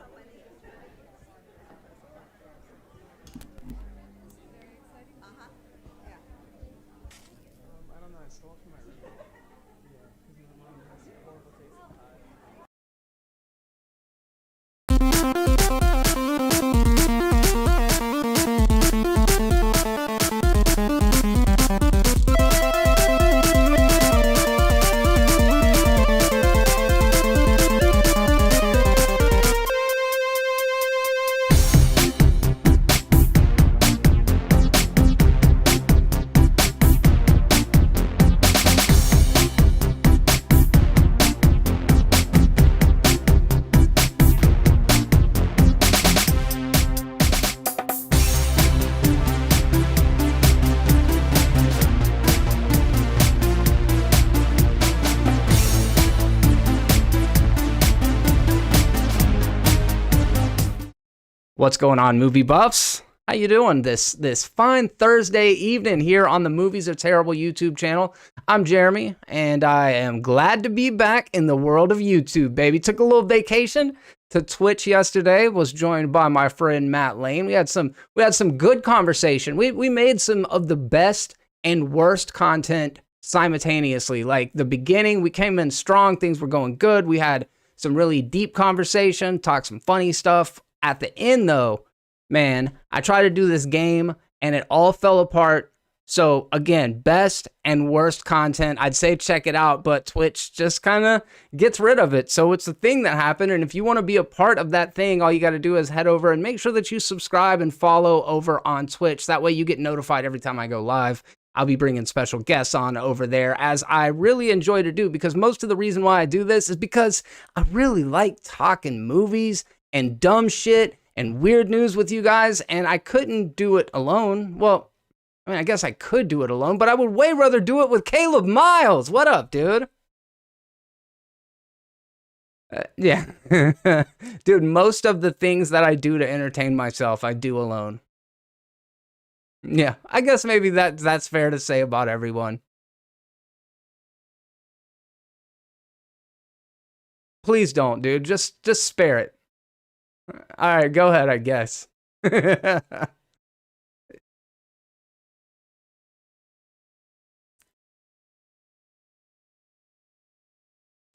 I don't know. I stole it from my roommate. Yeah, because my mom has horrible taste in pie. What's going on, movie buffs? How you doing this fine Thursday evening here on the Movies Are Terrible YouTube channel? I'm Jeremy, and I am glad to be back in the world of YouTube, baby. Took a little vacation to Twitch yesterday. Was joined by my friend Matt Lane. We had some good conversation. We made some of the best and worst content simultaneously. Like the beginning, we came in strong. Things were going good. We had some really deep conversation, talked some funny stuff. At the end, though, man, I tried to do this game and it all fell apart. So again, best and worst content. I'd say check it out, but Twitch just kind of gets rid of it. So it's the thing that happened. And if you want to be a part of that thing, all you got to do is head over and make sure that you subscribe and follow over on Twitch. That way you get notified every time I go live. I'll be bringing special guests on over there, as I really enjoy to do, because most of the reason why I do this is because I really like talking movies and dumb shit and weird news with you guys, and I couldn't do it alone. Well, I mean, I guess I could do it alone, but I would way rather do it with Caleb Miles. What up, dude? Yeah. Dude, most of the things that I do to entertain myself, I do alone. Yeah, I guess maybe that's fair to say about everyone. Please don't, dude. Just spare it. All right, go ahead, I guess.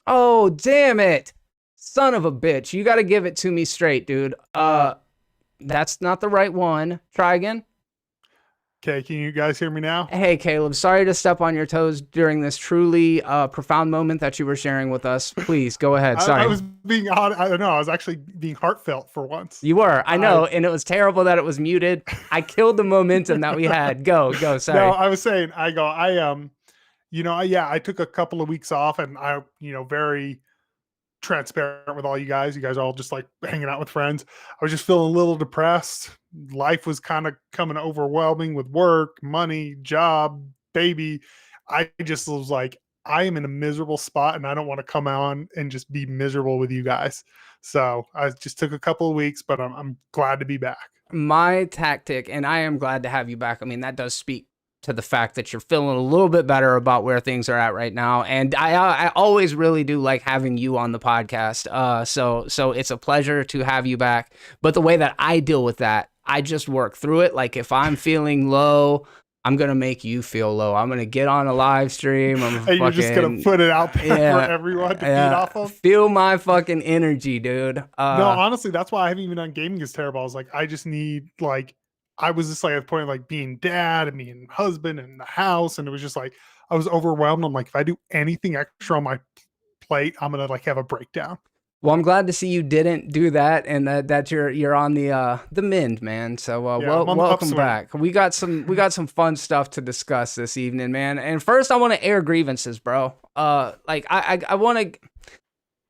Oh, damn it. Son of a bitch. You got to give it to me straight, dude. That's not the right one. Try again. Okay, can you guys hear me now? Hey, Caleb, sorry to step on your toes during this truly profound moment that you were sharing with us. Please, go ahead. Sorry. I was being odd. I don't know. I was actually being heartfelt for once. You were. I know, and it was terrible that it was muted. I killed the momentum that we had. Go, sorry. No, I was saying, I took a couple of weeks off, and I, very transparent with all you guys. You guys are all just like hanging out with friends. I was just feeling a little depressed. Life was kind of coming overwhelming with work, money, job, baby. I just was like, I am in a miserable spot and I don't want to come on and just be miserable with you guys. So I just took a couple of weeks, but I'm glad to be back. My tactic, and I am glad to have you back. I mean, that does speak to the fact that you're feeling a little bit better about where things are at right now. And I always really do like having you on the podcast. So it's a pleasure to have you back. But the way that I deal with that, I just work through it. Like if I'm feeling low, I'm going to make you feel low. I'm going to get on a live stream. You're just going to put it out there for everyone to feed off of? Feel my fucking energy, dude. No, honestly, that's why I haven't even done gaming is terrible. I was like, I just need I was just like at the point of like being dad and being husband and the house. And it was just like, I was overwhelmed. I'm like, if I do anything extra on my plate, I'm going to like have a breakdown. Well, I'm glad to see you didn't do that, and that you're on the mend, man. So welcome back. We got some fun stuff to discuss this evening, man. And first, I want to air grievances, bro. I want to.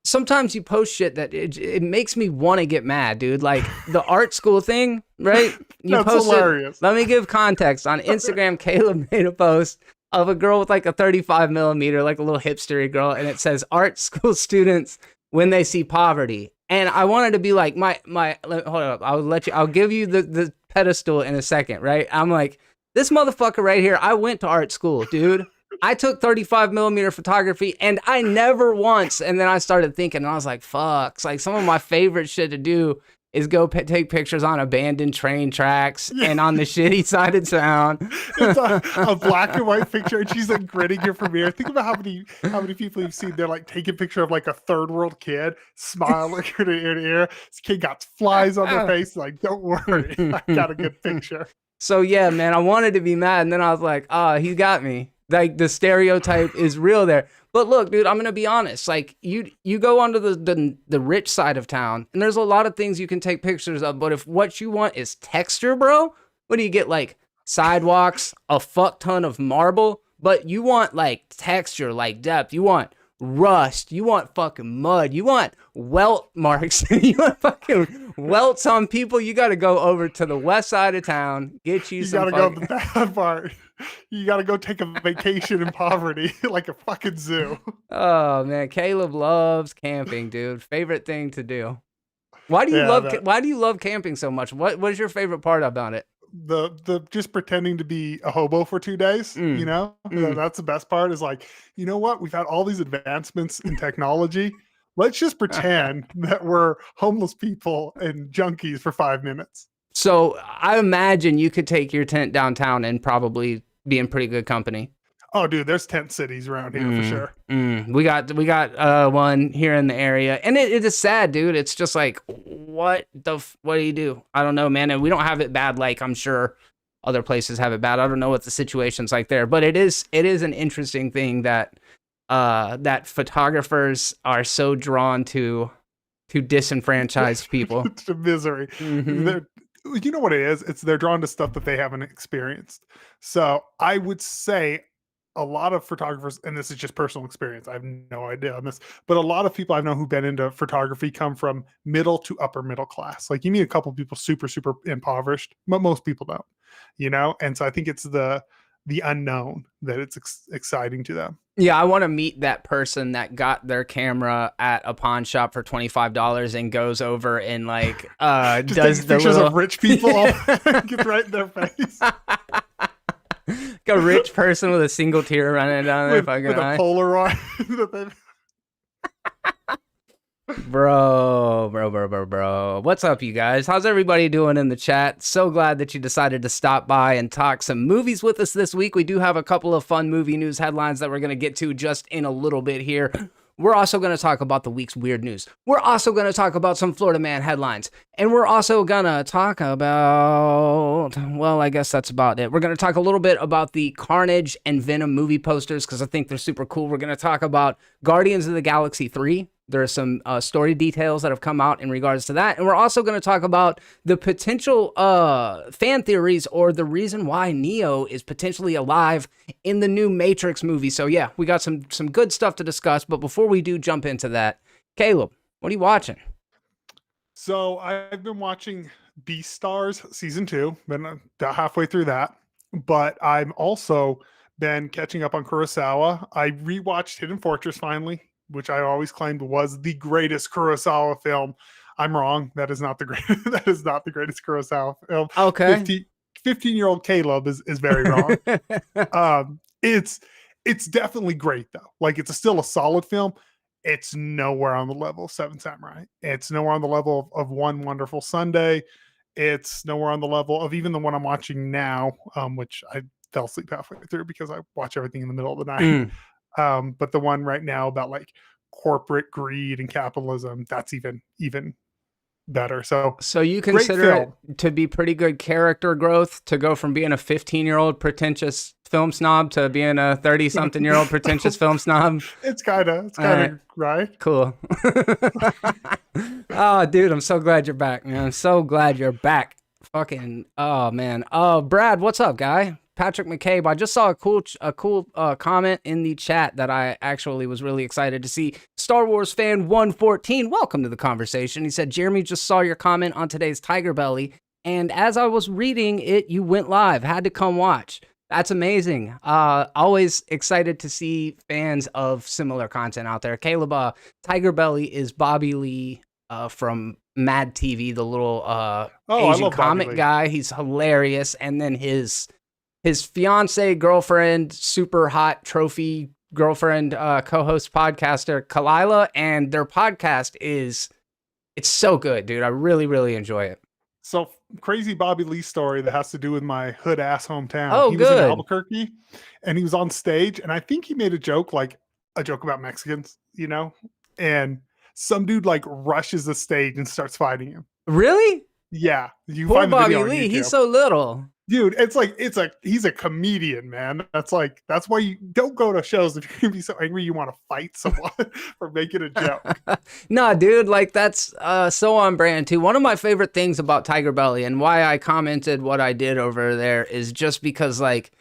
Sometimes you post shit that it makes me want to get mad, dude. Like the art school thing, right? You That's hilarious. Let me give context. On Instagram, Caleb made a post of a girl with like a 35 millimeter, like a little hipstery girl, and it says art school students when they see poverty. And I wanted to be like, hold up, I'll give you the pedestal in a second, right? I'm like, this motherfucker right here, I went to art school, dude. I took 35 millimeter photography, and I never once. And then I started thinking, and I was like, fuck. It's like some of my favorite shit to do is go take pictures on abandoned train tracks and on the shitty side of town. It's a black and white picture, and she's like grinning your premiere. Think about how many people you've seen. They're like taking a picture of like a third world kid, smiling ear to ear. This kid got flies on their face. Like, don't worry, I got a good picture. So yeah, man, I wanted to be mad, and then I was like, he got me. Like the stereotype is real there. But look, dude, I'm gonna be honest. Like you go onto the rich side of town, and there's a lot of things you can take pictures of. But if what you want is texture, bro, what do you get? Like sidewalks, a fuck ton of marble, but you want like texture, like depth. You want rust. You want fucking mud. You want welt marks. You want fucking welts on people. You got to go over to the west side of town. Get you some. You got to go to the bad part. You got to go take a vacation in poverty, like a fucking zoo. Oh man, Caleb loves camping, dude. Favorite thing to do. Why do you love camping so much? What is your favorite part about it? The just pretending to be a hobo for 2 days, you know? That's the best part, is like, you know what? We've had all these advancements in technology. Let's just pretend that we're homeless people and junkies for 5 minutes. So I imagine you could take your tent downtown and probably be in pretty good company. Oh, dude, there's tent cities around here for sure. We got one here in the area, and it is sad, dude. It's just like, what do you do? I don't know, man. And we don't have it bad like I'm sure other places have it bad. I don't know what the situation's like there, but it is an interesting thing that that photographers are so drawn to disenfranchised people. To misery. You know what it is? They're drawn to stuff that they haven't experienced. So I would say a lot of photographers, and this is just personal experience, I have no idea on this, but a lot of people I know who've been into photography come from middle to upper middle class. Like you meet a couple people super, super impoverished, but most people don't, you know? And so I think it's the unknown that it's exciting to them. Yeah, I want to meet that person that got their camera at a pawn shop for $25 and goes over and like just does the pictures of rich people, gets right in their face. Like a rich person with a single tear running down their fucking eye. With a Polaroid. Bro. What's up, you guys? How's everybody doing in the chat? So glad that you decided to stop by and talk some movies with us this week. We do have a couple of fun movie news headlines that we're going to get to just in a little bit here. We're also going to talk about the week's weird news. We're also going to talk about some Florida Man headlines. And we're also going to talk about, well, I guess that's about it. We're going to talk a little bit about the Carnage and Venom movie posters because I think they're super cool. We're going to talk about Guardians of the Galaxy 3. There are some story details that have come out in regards to that. And we're also going to talk about the potential fan theories or the reason why Neo is potentially alive in the new Matrix movie. So yeah, we got some good stuff to discuss. But before we do jump into that, Caleb, what are you watching? So I've been watching Beastars season 2, been about halfway through that. But I'm also been catching up on Kurosawa. I rewatched Hidden Fortress finally, which I always claimed was the greatest Kurosawa film. I'm wrong. That is not the that is not the greatest Kurosawa film. Okay. 15-year-old Caleb is very wrong. It's definitely great though. Like it's still a solid film. It's nowhere on the level of Seven Samurai. It's nowhere on the level of One Wonderful Sunday. It's nowhere on the level of even the one I'm watching now, which I fell asleep halfway through because I watch everything in the middle of the night. But the one right now about like corporate greed and capitalism, that's even better. So you consider it to be pretty good character growth to go from being a 15-year-old pretentious film snob to being a 30-something-year-old pretentious film snob? It's kind of right. Cool. Oh, dude, I'm so glad you're back, man. I'm so glad you're back. Fucking, oh, man. Brad, what's up, guy? Patrick McCabe, I just saw a cool comment in the chat that I actually was really excited to see. Star Wars fan 114, welcome to the conversation. He said, Jeremy, just saw your comment on today's Tiger Belly, and as I was reading it, you went live. Had to come watch. That's amazing. Always excited to see fans of similar content out there. Caleb, Tiger Belly is Bobby Lee from Mad TV, the little Asian comic guy. He's hilarious, and then his his fiance, girlfriend, super hot trophy girlfriend, co-host podcaster Kalila, and their podcast it's so good, dude. I really, really enjoy it. So crazy Bobby Lee story that has to do with my hood ass hometown. Oh, He was in good. Albuquerque and he was on stage, and I think he made a joke, like a joke about Mexicans, and some dude like rushes the stage and starts fighting him. Really? Yeah, you Poor find the video Bobby on Lee. YouTube. He's so little. Dude, he's a comedian, man. That's why you don't go to shows if you're gonna be so angry you want to fight someone for making a joke. Nah, dude, like that's so on brand too. One of my favorite things about Tiger Belly and why I commented what I did over there is just because like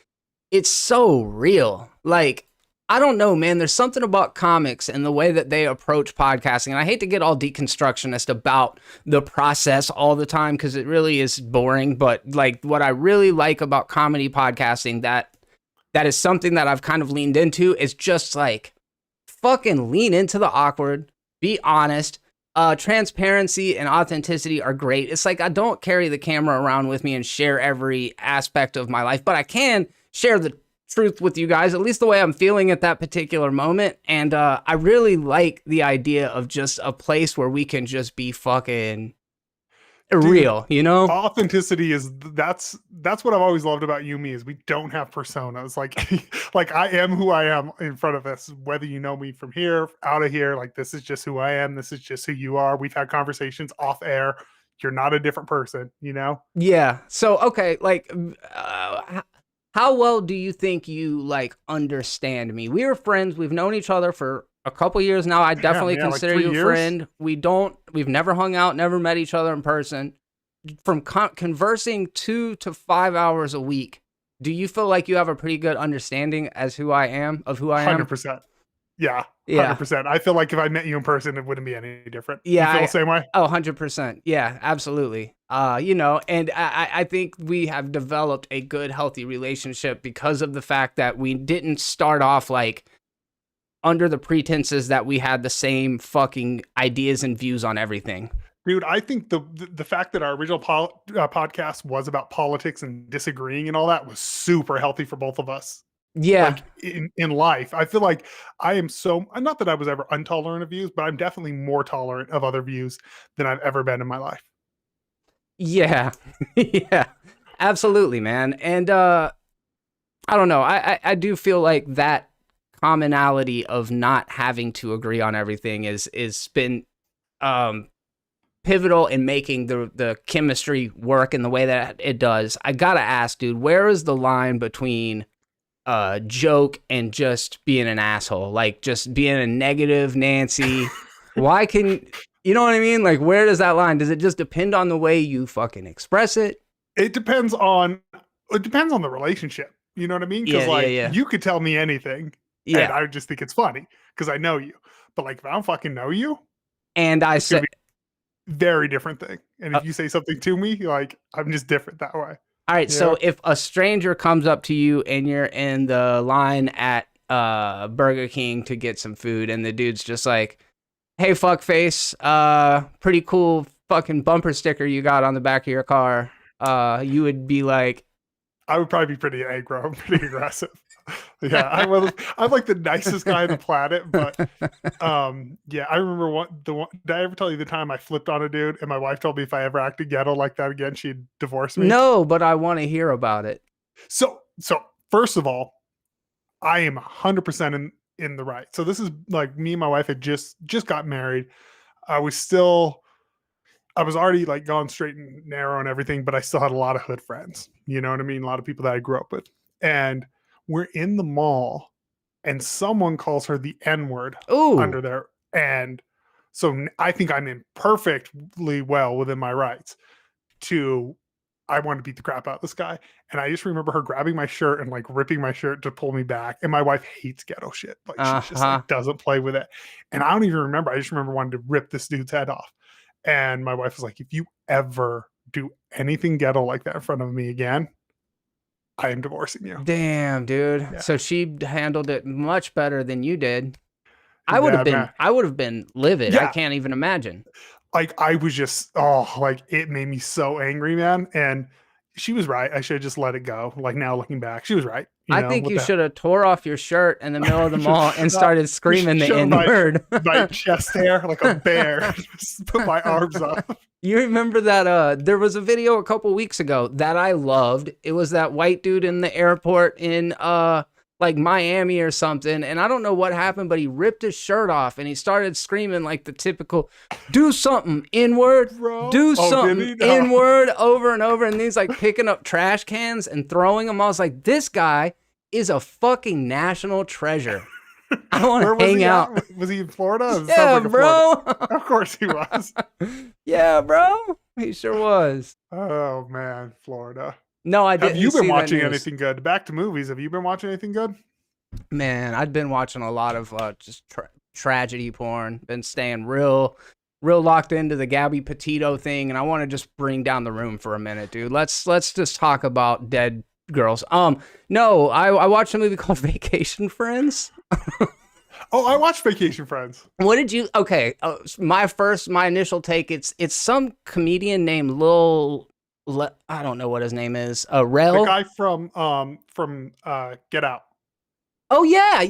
it's so real. Like I don't know, man. There's something about comics and the way that they approach podcasting. And I hate to get all deconstructionist about the process all the time because it really is boring. But like what I really like about comedy podcasting that is something that I've kind of leaned into is just like fucking lean into the awkward, be honest. Transparency and authenticity are great. It's like I don't carry the camera around with me and share every aspect of my life, but I can share the truth with you guys, at least the way I'm feeling at that particular moment. And I really like the idea of just a place where we can just be fucking real, Authenticity is that's what I've always loved about you and me is we don't have personas. Like I am who I am in front of us, whether you know me from here, out of here. Like this is just who I am. This is just who you are. We've had conversations off air. You're not a different person, Yeah. So okay, like how well do you think you like understand me? We were friends. We've known each other for a couple years now. I definitely consider like you a years. friend. We've never hung out, never met each other in person. From conversing 2 to 5 hours a week, do you feel like you have a pretty good understanding of who I am? 100%. Yeah. 100%. I feel like if I met you in person, it wouldn't be any different. Yeah. You feel the same way? Oh, 100%. Yeah, absolutely. And I think we have developed a good, healthy relationship because of the fact that we didn't start off like under the pretenses that we had the same fucking ideas and views on everything. Dude, I think the fact that our original podcast was about politics and disagreeing and all that was super healthy for both of us. Yeah. Like in life, I feel like I am not that I was ever intolerant of views, but I'm definitely more tolerant of other views than I've ever been in my life. Yeah. Yeah, absolutely, man. And I don't know. I do feel like that commonality of not having to agree on everything is been pivotal in making the chemistry work in the way that it does. I gotta ask, dude, where is the line between joke and just being an asshole? Like just being a negative Nancy? Why can you know what I mean? Like where does that line? Does it just depend on the way you fucking express it? It depends on the relationship. You know what I mean? Because you could tell me anything, and I would just think it's funny because I know you. But like if I don't fucking know you, and I say very different thing. And if you say something to me, like I'm just different that way. All right, so if a stranger comes up to you and you're in the line at Burger King to get some food, and the dude's just like, "Hey, fuckface, pretty cool fucking bumper sticker you got on the back of your car," you would be like, I would probably be pretty aggro. I'm pretty aggressive. Yeah, I'm like the nicest guy on the planet, but I remember did I ever tell you the time I flipped on a dude and my wife told me if I ever acted ghetto like that again, she'd divorce me? No, but I want to hear about it. So first of all, I am 100% in the right. So this is like me and my wife had just got married. I was already like gone straight and narrow and everything, but I still had a lot of hood friends. You know what I mean? A lot of people that I grew up with. And we're in the mall and someone calls her the N-word under there. And so I think I'm in perfectly well within my rights I want to beat the crap out of this guy. And I just remember her grabbing my shirt and like ripping my shirt to pull me back. And my wife hates ghetto shit. Like she just like doesn't play with it. And I don't even remember. I just remember wanting to rip this dude's head off. And my wife was like, if you ever do anything ghetto like that in front of me again, I am divorcing you. Damn, dude. Yeah. So she handled it much better than you did. I would have been livid. Yeah. I can't even imagine. Like I was just like it made me so angry, man. And she was right. I should have just let it go. Like now looking back, she was right. I think you should have tore off your shirt in the middle of the mall and started screaming the N-word. My chest hair like a bear. Just put my arms up. You remember that there was a video a couple weeks ago that I loved. It was that white dude in the airport in like Miami or something, and I don't know what happened, but he ripped his shirt off and he started screaming like the typical "do something N-word, do something N-word" over and over, and he's like picking up trash cans and throwing them. I was like, this guy is a fucking national treasure. I want to hang out. Was he in Florida? Yeah, like bro. Of course he was. Yeah, bro. He sure was. Oh man, Florida. No, I didn't. Have you been watching anything good? Back to movies. Have you been watching anything good? Man, I've been watching a lot of just tragedy porn. Been staying real locked into the Gabby Petito thing, and I want to just bring down the room for a minute, dude. Let's just talk about dead girls. No, I watched a movie called Vacation Friends. Oh, I watched Vacation Friends. What did you? Okay, my initial take. It's some comedian named I don't know what his name is. Rel, the guy from Get Out. Oh yeah.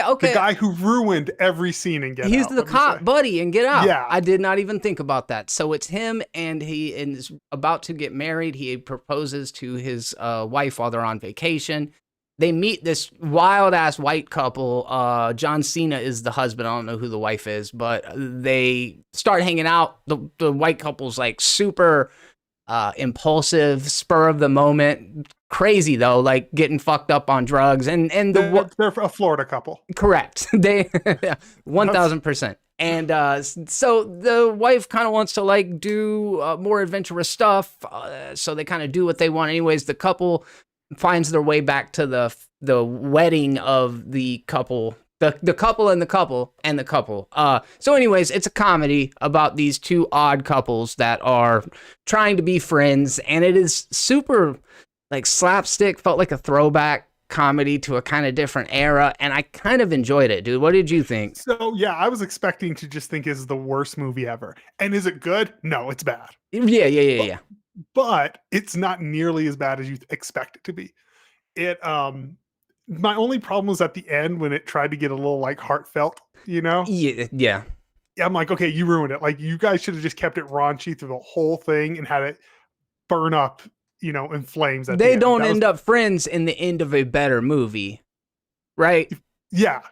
Okay, the guy who ruined every scene in Get Out. He's the cop buddy in Get Out. Yeah, I did not even think about that. So it's him, and he is about to get married. He proposes to his wife while they're on vacation. They meet this wild ass white couple. John Cena is the husband. I don't know who the wife is, but they start hanging out. The white couple's like super impulsive, spur of the moment, crazy though, like getting fucked up on drugs, and they're a Florida couple. Correct. They 1000%. And so the wife kind of wants to like do more adventurous stuff, so they kind of do what they want anyways. The couple finds their way back to the wedding of the couple. The couple and the couple and the couple. So anyways, it's a comedy about these two odd couples that are trying to be friends, and it is super like slapstick, felt like a throwback comedy to a kind of different era, and I kind of enjoyed it, dude. What did you think? So yeah, I was expecting to just think this is the worst movie ever. And is it good? No, it's bad. Yeah. But it's not nearly as bad as you expect it to be. It my only problem was at the end when it tried to get a little like heartfelt, you know? Yeah. I'm like, okay, you ruined it. Like you guys should have just kept it raunchy through the whole thing and had it burn up, you know, in flames. They don't end up friends in the end of a better movie, right? Yeah.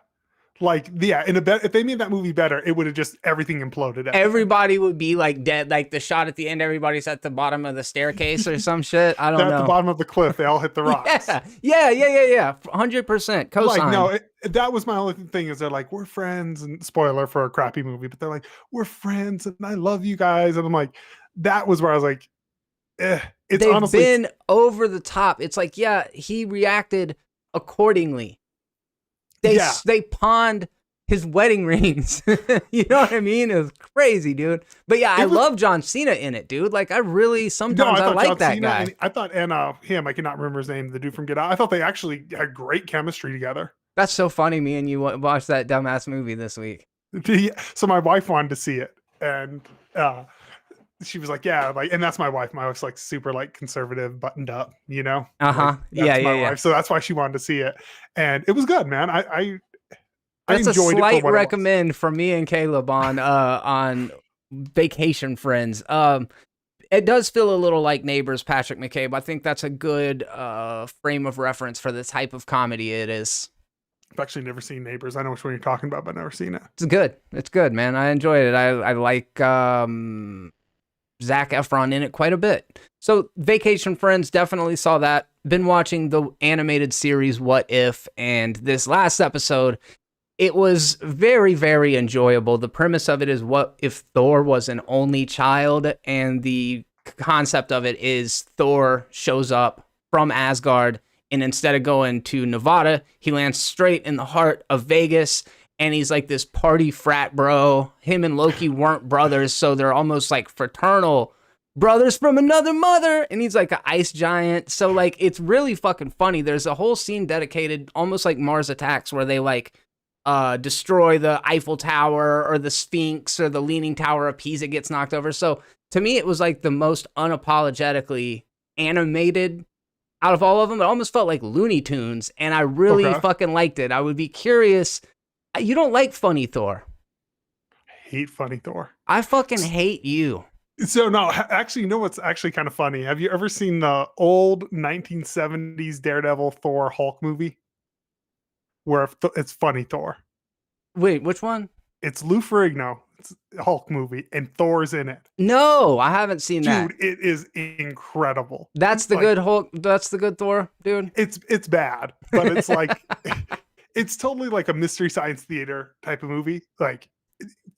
Like, yeah, if they made that movie better, it would have just everything imploded. Everybody would be like dead. Like the shot at the end, everybody's at the bottom of the staircase or some shit. I don't know. At the bottom of the cliff, they all hit the rocks. Yeah. 100%. Cosign. Like, no, that was my only thing is they're like, we're friends, and spoiler for a crappy movie, but they're like, we're friends, and I love you guys, and I'm like, that was where I was like, it's They've honestly been over the top. It's like, yeah, he reacted accordingly. They pawned his wedding rings. You know what I mean? It was crazy, dude. But yeah, I love John Cena in it, dude. Like I really sometimes I like that guy. I thought him, I cannot remember his name, the dude from Get Out. I thought they actually had great chemistry together. That's so funny. Me and you watched that dumbass movie this week. So my wife wanted to see it, and she was like, yeah, like, and that's my wife. My wife's like super like conservative, buttoned up, you know? Like, yeah. So that's why she wanted to see it. And it was good, man. I that's enjoyed a slight it for what recommend from me and Caleb on Vacation Friends. It does feel a little like Neighbors, Patrick McCabe. I think that's a good frame of reference for the type of comedy it is. I've actually never seen Neighbors. I know which one you're talking about, but I've never seen it. It's good, man. I enjoyed it. I like Zac Efron in it quite a bit. So Vacation Friends, definitely saw that. Been watching the animated series What If, and this last episode, it was very, very enjoyable. The premise of it is what if Thor was an only child, and the concept of it is Thor shows up from Asgard, and instead of going to Nevada, he lands straight in the heart of Vegas. And he's like this party frat bro. Him and Loki weren't brothers, so they're almost like fraternal brothers from another mother. And he's like an ice giant. So like, it's really fucking funny. There's a whole scene dedicated almost like Mars Attacks where they like destroy the Eiffel Tower or the Sphinx or the Leaning Tower of Pisa gets knocked over. So to me, it was like the most unapologetically animated out of all of them. It almost felt like Looney Tunes, and I really Okay. fucking liked it. I would be curious. You don't like funny Thor. Hate funny Thor. I fucking hate you. So no, actually, you know what's actually kind of funny? Have you ever seen the old 1970s Daredevil Thor Hulk movie? Where it's funny Thor. Wait, which one? It's Lou Ferrigno. It's a Hulk movie, and Thor's in it. No, I haven't seen that. Dude, it is incredible. That's the Like, good Hulk. That's the good Thor, dude. It's bad, but it's like it's totally like a mystery science theater type of movie. Like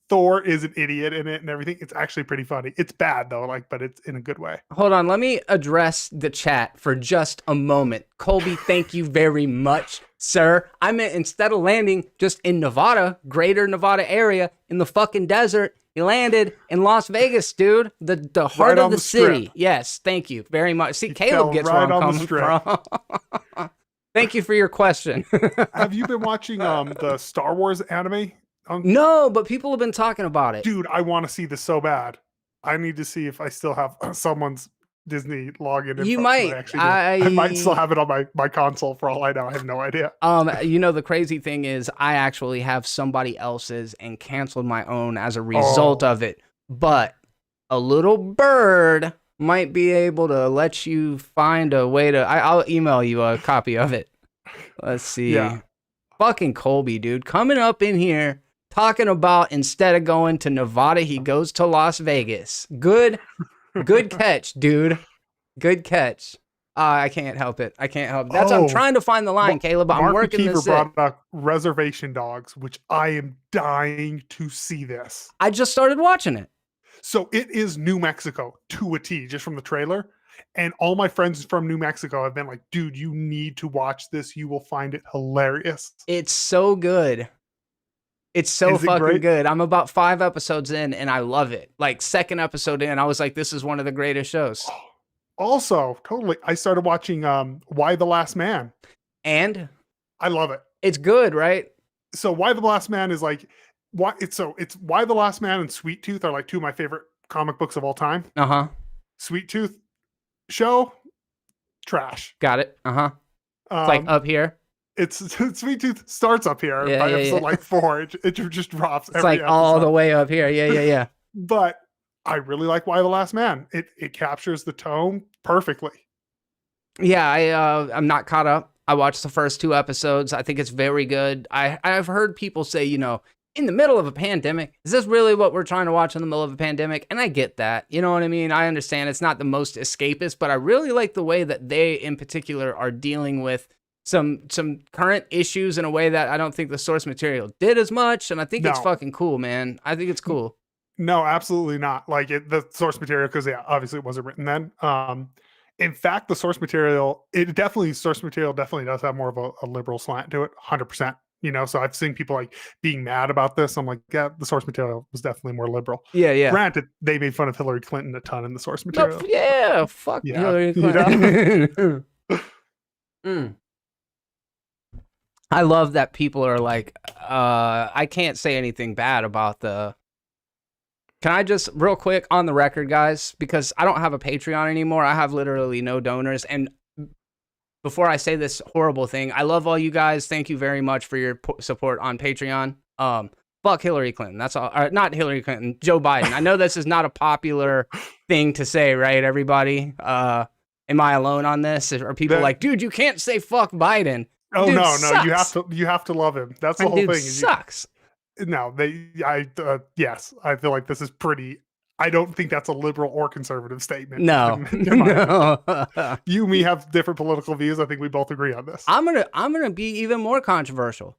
Thor is an idiot in it and everything. It's actually pretty funny. It's bad though, like, but it's in a good way. Hold on, let me address the chat for just a moment. Colby, thank you very much, sir. I meant instead of landing just in Nevada, greater Nevada area, in the fucking desert, he landed in Las Vegas, dude. The heart Right of on the the city. strip. Yes, thank you very much. See, He Caleb fell gets right where I'm on the coming from. Thank you for your question. Have you been watching the Star Wars anime? No, but people have been talking about it. Dude, I want to see this so bad. I need to see if I still have someone's Disney login info. You might. I might still have it on my console for all I know. I have no idea. You know, the crazy thing is I actually have somebody else's and canceled my own as a result of it. But a little bird might be able to let you find a way to... I'll email you a copy of it. Let's see. Yeah. Fucking Colby, dude. Coming up in here talking about instead of going to Nevada, he goes to Las Vegas. Good catch, dude. Good catch. I can't help it. I can't help it. I'm trying to find the line, Caleb. But I'm working this brought up Reservation Dogs, which I am dying to see this. I just started watching it. So it is New Mexico to a T, just from the trailer. And all my friends from New Mexico have been like, dude, you need to watch this. You will find it hilarious. It's so good. It's so fucking good. I'm about 5 episodes in and I love it. Like, second episode in, I was like, this is one of the greatest shows. Also, totally. I started watching Why the Last Man. And I love it. It's good, right? So Why the Last Man is like, it's Why the Last Man and Sweet Tooth are like two of my favorite comic books of all time. Uh-huh. Sweet Tooth show, trash. Got it. Uh-huh. It's like up here. It's Sweet Tooth starts up here by episode like 4. It just drops. It's like episode. All the way up here. Yeah. But I really like Why the Last Man. It captures the tone perfectly. Yeah, I'm not caught up. I watched the first 2 episodes. I think it's very good. I've heard people say, you know, in the middle of a pandemic, is this really what we're trying to watch in the middle of a pandemic? And I get that. You know what I mean? I understand it's not the most escapist, but I really like the way that they in particular are dealing with some current issues in a way that I don't think the source material did as much. And I think it's fucking cool, man. I think it's cool. No, absolutely not. Like the source material, because obviously it wasn't written then. In fact, the source material definitely does have more of a liberal slant to it, 100%. You know, so I've seen people like being mad about this. I'm like, yeah, the source material was definitely more liberal. Yeah. Granted, they made fun of Hillary Clinton a ton in the source material. Fuck Hillary Clinton. I love that people are like, I can't say anything bad about the... Can I just, real quick, on the record, guys, because I don't have a Patreon anymore. I have literally no donors. And before I say this horrible thing, I love all you guys. Thank you very much for your support on Patreon. Fuck Hillary Clinton. That's all. Not Hillary Clinton, Joe Biden. I know this is not a popular thing to say, right, everybody? Am I alone on this? Are people like, dude, you can't say fuck Biden? Oh, dude, no, sucks. you have to love him. That's the whole thing. Sucks. Yes, I feel like this is pretty. I don't think that's a liberal or conservative statement. No. You and me have different political views. I think we both agree on this. I'm gonna be even more controversial.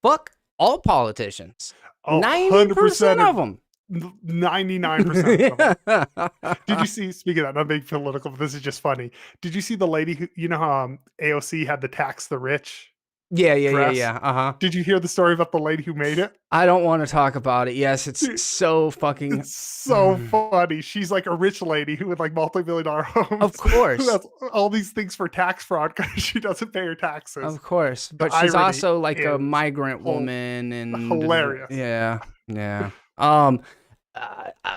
Fuck all politicians. 90% of them. 99% of them. Did you see, speaking of that, not being political, but this is just funny. Did you see the lady who, you know how AOC had to tax the rich? Yeah. Uh-huh. Did you hear the story about the lady who made it? I don't want to talk about it. Yes, it's so fucking... It's so funny. She's like a rich lady who had like multi-million-dollar homes. Of course. Who has all these things for tax fraud because she doesn't pay her taxes. Of course. But she's also like a migrant woman and... Hilarious. Yeah.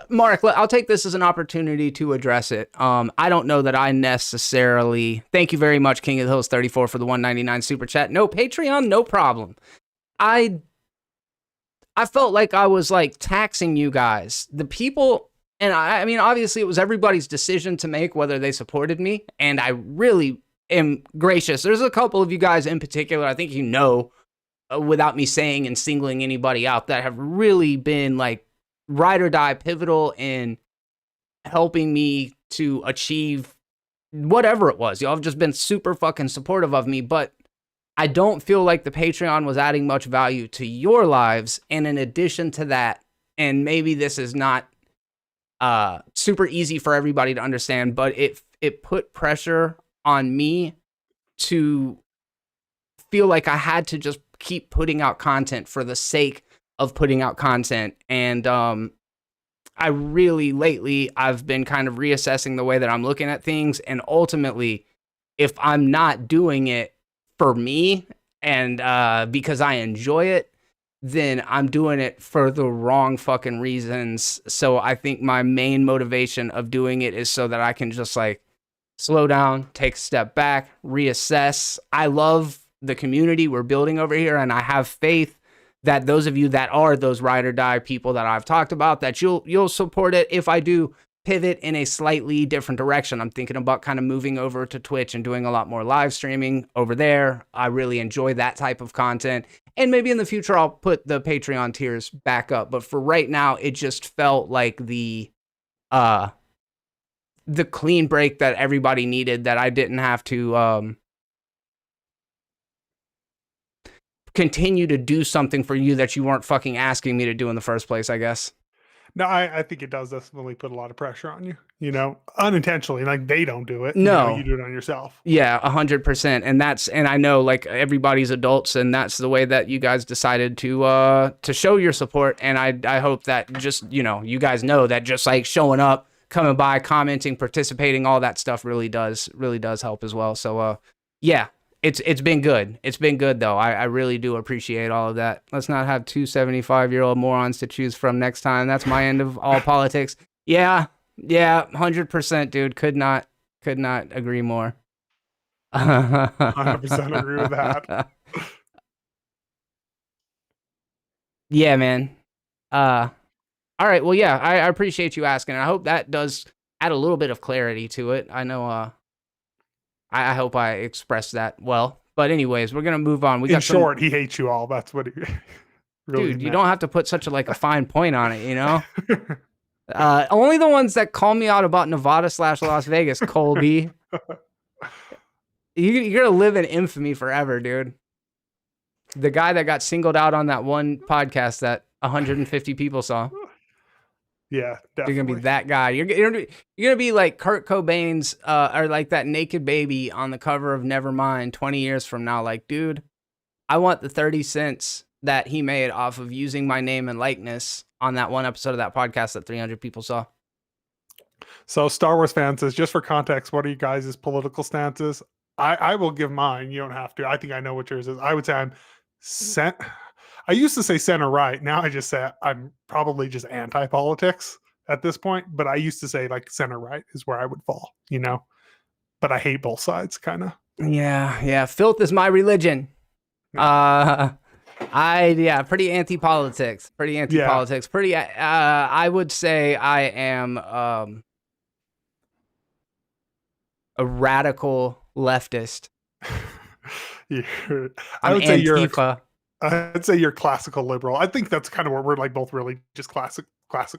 Mark, I'll take this as an opportunity to address it. I don't know that I necessarily. Thank you very much, King of the Hills 34 for the 199 super chat. No Patreon, no problem. I felt like I was like taxing you guys, the people, and I mean, obviously it was everybody's decision to make whether they supported me, and I really am gracious. There's a couple of you guys in particular, I think you know, without me saying and singling anybody out, that have really been like ride or die pivotal in helping me to achieve whatever it was. Y'all have just been super fucking supportive of me, but I don't feel like the Patreon was adding much value to your lives. And in addition to that, and maybe this is not super easy for everybody to understand, but it put pressure on me to feel like I had to just keep putting out content for the sake of putting out content. And I really lately, I've been kind of reassessing the way that I'm looking at things. And ultimately, if I'm not doing it for me and because I enjoy it, then I'm doing it for the wrong fucking reasons. So I think my main motivation of doing it is so that I can just like slow down, take a step back, reassess. I love the community we're building over here, and I have faith that those of you that are those ride or die people that I've talked about, that you'll support it if I do pivot in a slightly different direction. I'm thinking about kind of moving over to Twitch and doing a lot more live streaming over there. I really enjoy that type of content. And maybe in the future, I'll put the Patreon tiers back up. But for right now, it just felt like the clean break that everybody needed, that I didn't have to continue to do something for you that you weren't fucking asking me to do in the first place, I guess. No, I think it does definitely put a lot of pressure on you, you know, unintentionally. Like they don't do it. No. You do it on yourself. Yeah, 100%. And I know like everybody's adults, and that's the way that you guys decided to show your support. And I hope that just, you know, you guys know that just like showing up, coming by, commenting, participating, all that stuff really does help as well. So yeah. It's been good. It's been good, though. I really do appreciate all of that. Let's not have two 75-year-old morons to choose from next time. That's my end of all politics. Yeah, 100%, dude. Could not agree more. 100% agree with that. Yeah, man. All right. Well, yeah, I appreciate you asking. I hope that does add a little bit of clarity to it. I know I hope I expressed that well. But anyways, we're gonna move on. In short, he hates you all. That's what he really dude, you don't have to put such a fine point on it, you know? Only the ones that call me out about Nevada/Las Vegas, Colby. You're gonna live in infamy forever, dude. The guy that got singled out on that one podcast that 150 people saw. Yeah, definitely. You're gonna be that guy. You're gonna be like Kurt Cobain's or like that naked baby on the cover of Nevermind 20 years from now. Like, dude, I want the 30 cents that he made off of using my name and likeness on that one episode of that podcast that 300 people saw. So Star Wars fan says, just for context, what are you guys' political stances? I will give mine. You don't have to. I think I know what yours is. I would say I used to say center right. Now I just say I'm probably just anti-politics at this point. But I used to say like center right is where I would fall, you know. But I hate both sides, kind of. Yeah. Filth is my religion. Pretty anti-politics. I would say I am a radical leftist. I'd say you're classical liberal. I think that's kind of where we're like both really just classic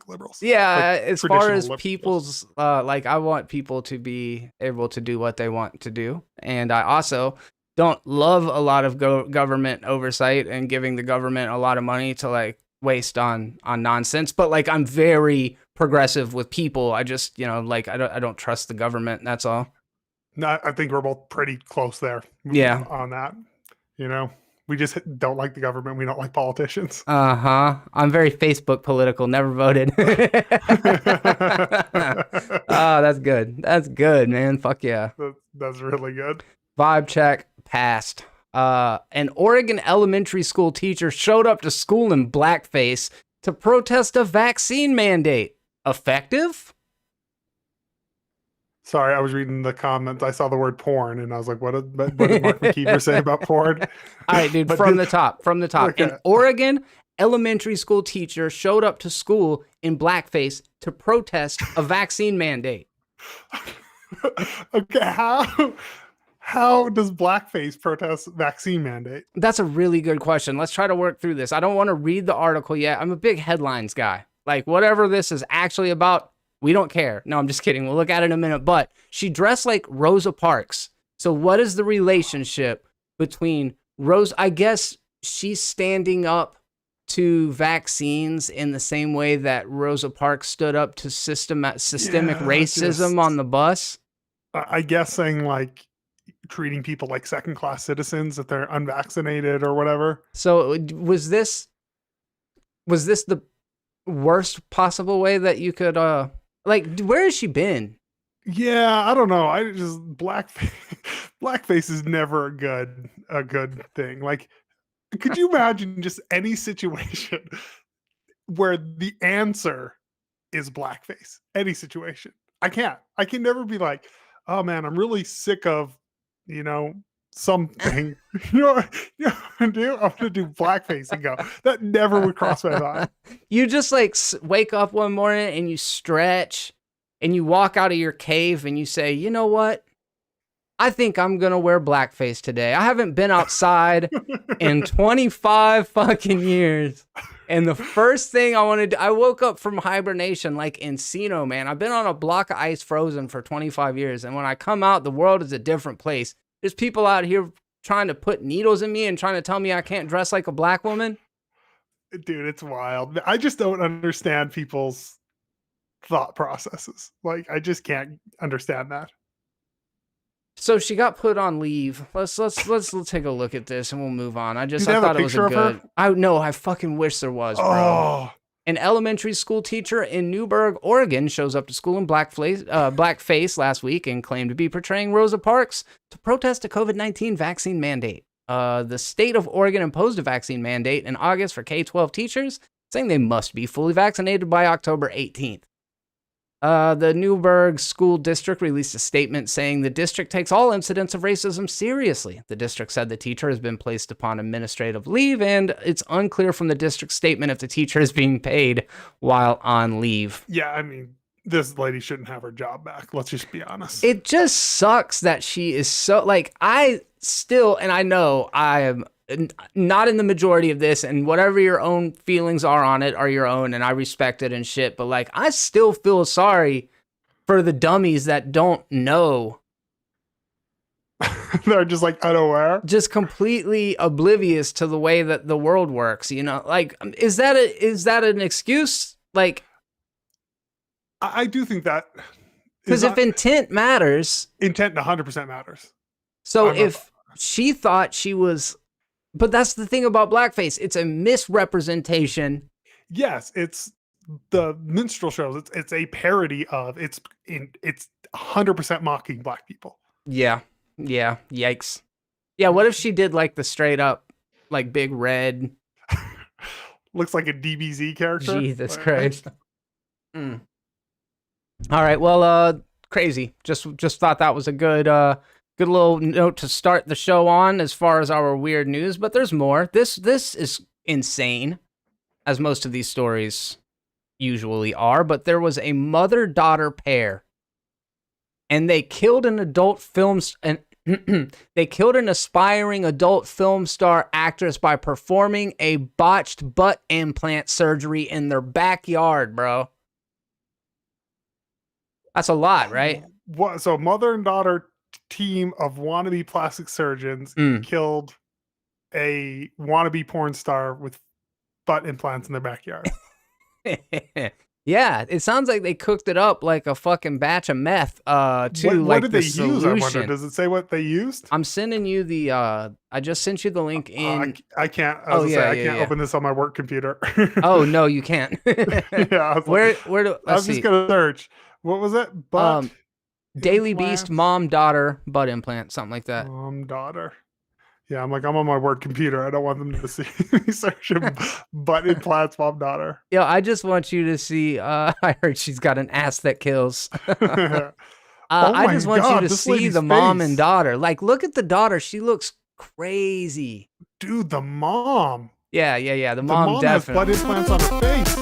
liberals. Yeah, like as far as people's I want people to be able to do what they want to do, and I also don't love a lot of government oversight and giving the government a lot of money to like waste on nonsense. But like I'm very progressive with people. I just I don't trust the government. That's all. No, I think we're both pretty close there. Yeah, on that, you know. We just don't like the government. We don't like politicians. I'm very Facebook political. Never voted. Oh, that's good. That's good, man. Fuck yeah. That's really good. Vibe check passed. An Oregon elementary school teacher showed up to school in blackface to protest a vaccine mandate. Effective? Sorry, I was reading the comments. I saw the word porn, and I was like, what did Mark McKeever say about porn? All right, dude, from the top. Okay. In Oregon, elementary school teacher showed up to school in blackface to protest a vaccine mandate. Okay, how does blackface protest vaccine mandate? That's a really good question. Let's try to work through this. I don't want to read the article yet. I'm a big headlines guy. Like, whatever this is actually about, we don't care. No, I'm just kidding. We'll look at it in a minute. But she dressed like Rosa Parks. So what is the relationship between Rose? I guess she's standing up to vaccines in the same way that Rosa Parks stood up to systemic racism on the bus. I guess saying like treating people like second-class citizens if they're unvaccinated or whatever. So was this the worst possible way that you could like, where has she been? Yeah, I don't know. I just blackface is never a good thing. Like, could you imagine just any situation where the answer is blackface? Any situation. I can't. I can never be like, oh man, I'm really sick of, something. You know what I'm gonna do? I'm gonna do blackface and go. That never would cross my mind. You just like wake up one morning and you stretch and you walk out of your cave and you say, you know what? I think I'm gonna wear blackface today. I haven't been outside in 25 fucking years. And the first thing I woke up from hibernation like Encino, man. I've been on a block of ice frozen for 25 years. And when I come out, the world is a different place. There's people out here trying to put needles in me and trying to tell me I can't dress like a black woman. Dude, it's wild. I just don't understand people's thought processes. Like, I just can't understand that. So she got put on leave. Let's take a look at this and we'll move on. I thought it was a good. I fucking wish there was, bro. Oh. An elementary school teacher in Newberg, Oregon, shows up to school in blackface last week and claimed to be portraying Rosa Parks to protest a COVID-19 vaccine mandate. The state of Oregon imposed a vaccine mandate in August for K-12 teachers, saying they must be fully vaccinated by October 18th. The Newberg School District released a statement saying the district takes all incidents of racism seriously. The district said the teacher has been placed upon administrative leave, and it's unclear from the district statement if the teacher is being paid while on leave. Yeah, I mean, this lady shouldn't have her job back. Let's just be honest. It just sucks that she is so, like, I know I am not in the majority of this, and whatever your own feelings are on it are your own, and I respect it and shit, but like, I still feel sorry for the dummies that don't know. They're just like unaware, just completely oblivious to the way that the world works, like, is that an excuse? Like, I do think that, because if intent matters, intent 100% matters. So if she thought she was, but that's the thing about blackface. It's a misrepresentation. Yes, it's the minstrel shows. It's a parody of. It's 100% mocking black people. Yeah. Yikes. Yeah. What if she did like the straight up, like big red? Looks like a DBZ character. Jesus Christ. All right. Well, crazy. Just thought that was a good little note to start the show on as far as our weird news, but there's more. This is insane, as most of these stories usually are, but there was a mother-daughter pair, and they killed an aspiring adult film star actress by performing a botched butt implant surgery in their backyard, bro. That's a lot, right? What? So mother and daughter team of wannabe plastic surgeons killed a wannabe porn star with butt implants in their backyard. Yeah, it sounds like they cooked it up like a fucking batch of meth. What did they use? I wonder. Does it say what they used? I'm sending you the. I just sent you the link in. I can't. I can't open this on my work computer. Oh no, you can't. Yeah. Where do? I was just gonna search. What was it? Daily Beast mom daughter butt implant, something like that. Mom daughter. Yeah, I'm like, I'm on my work computer. I don't want them to see me searching butt implants while I'm not her. Yo, I just want you to see. I heard she's got an ass that kills. Oh I my just want you God, to this see lady's the mom and face. daughter. Like, look at the daughter. She looks crazy. Dude, the mom. Yeah. The The mom mom has butt definitely. implants on her face.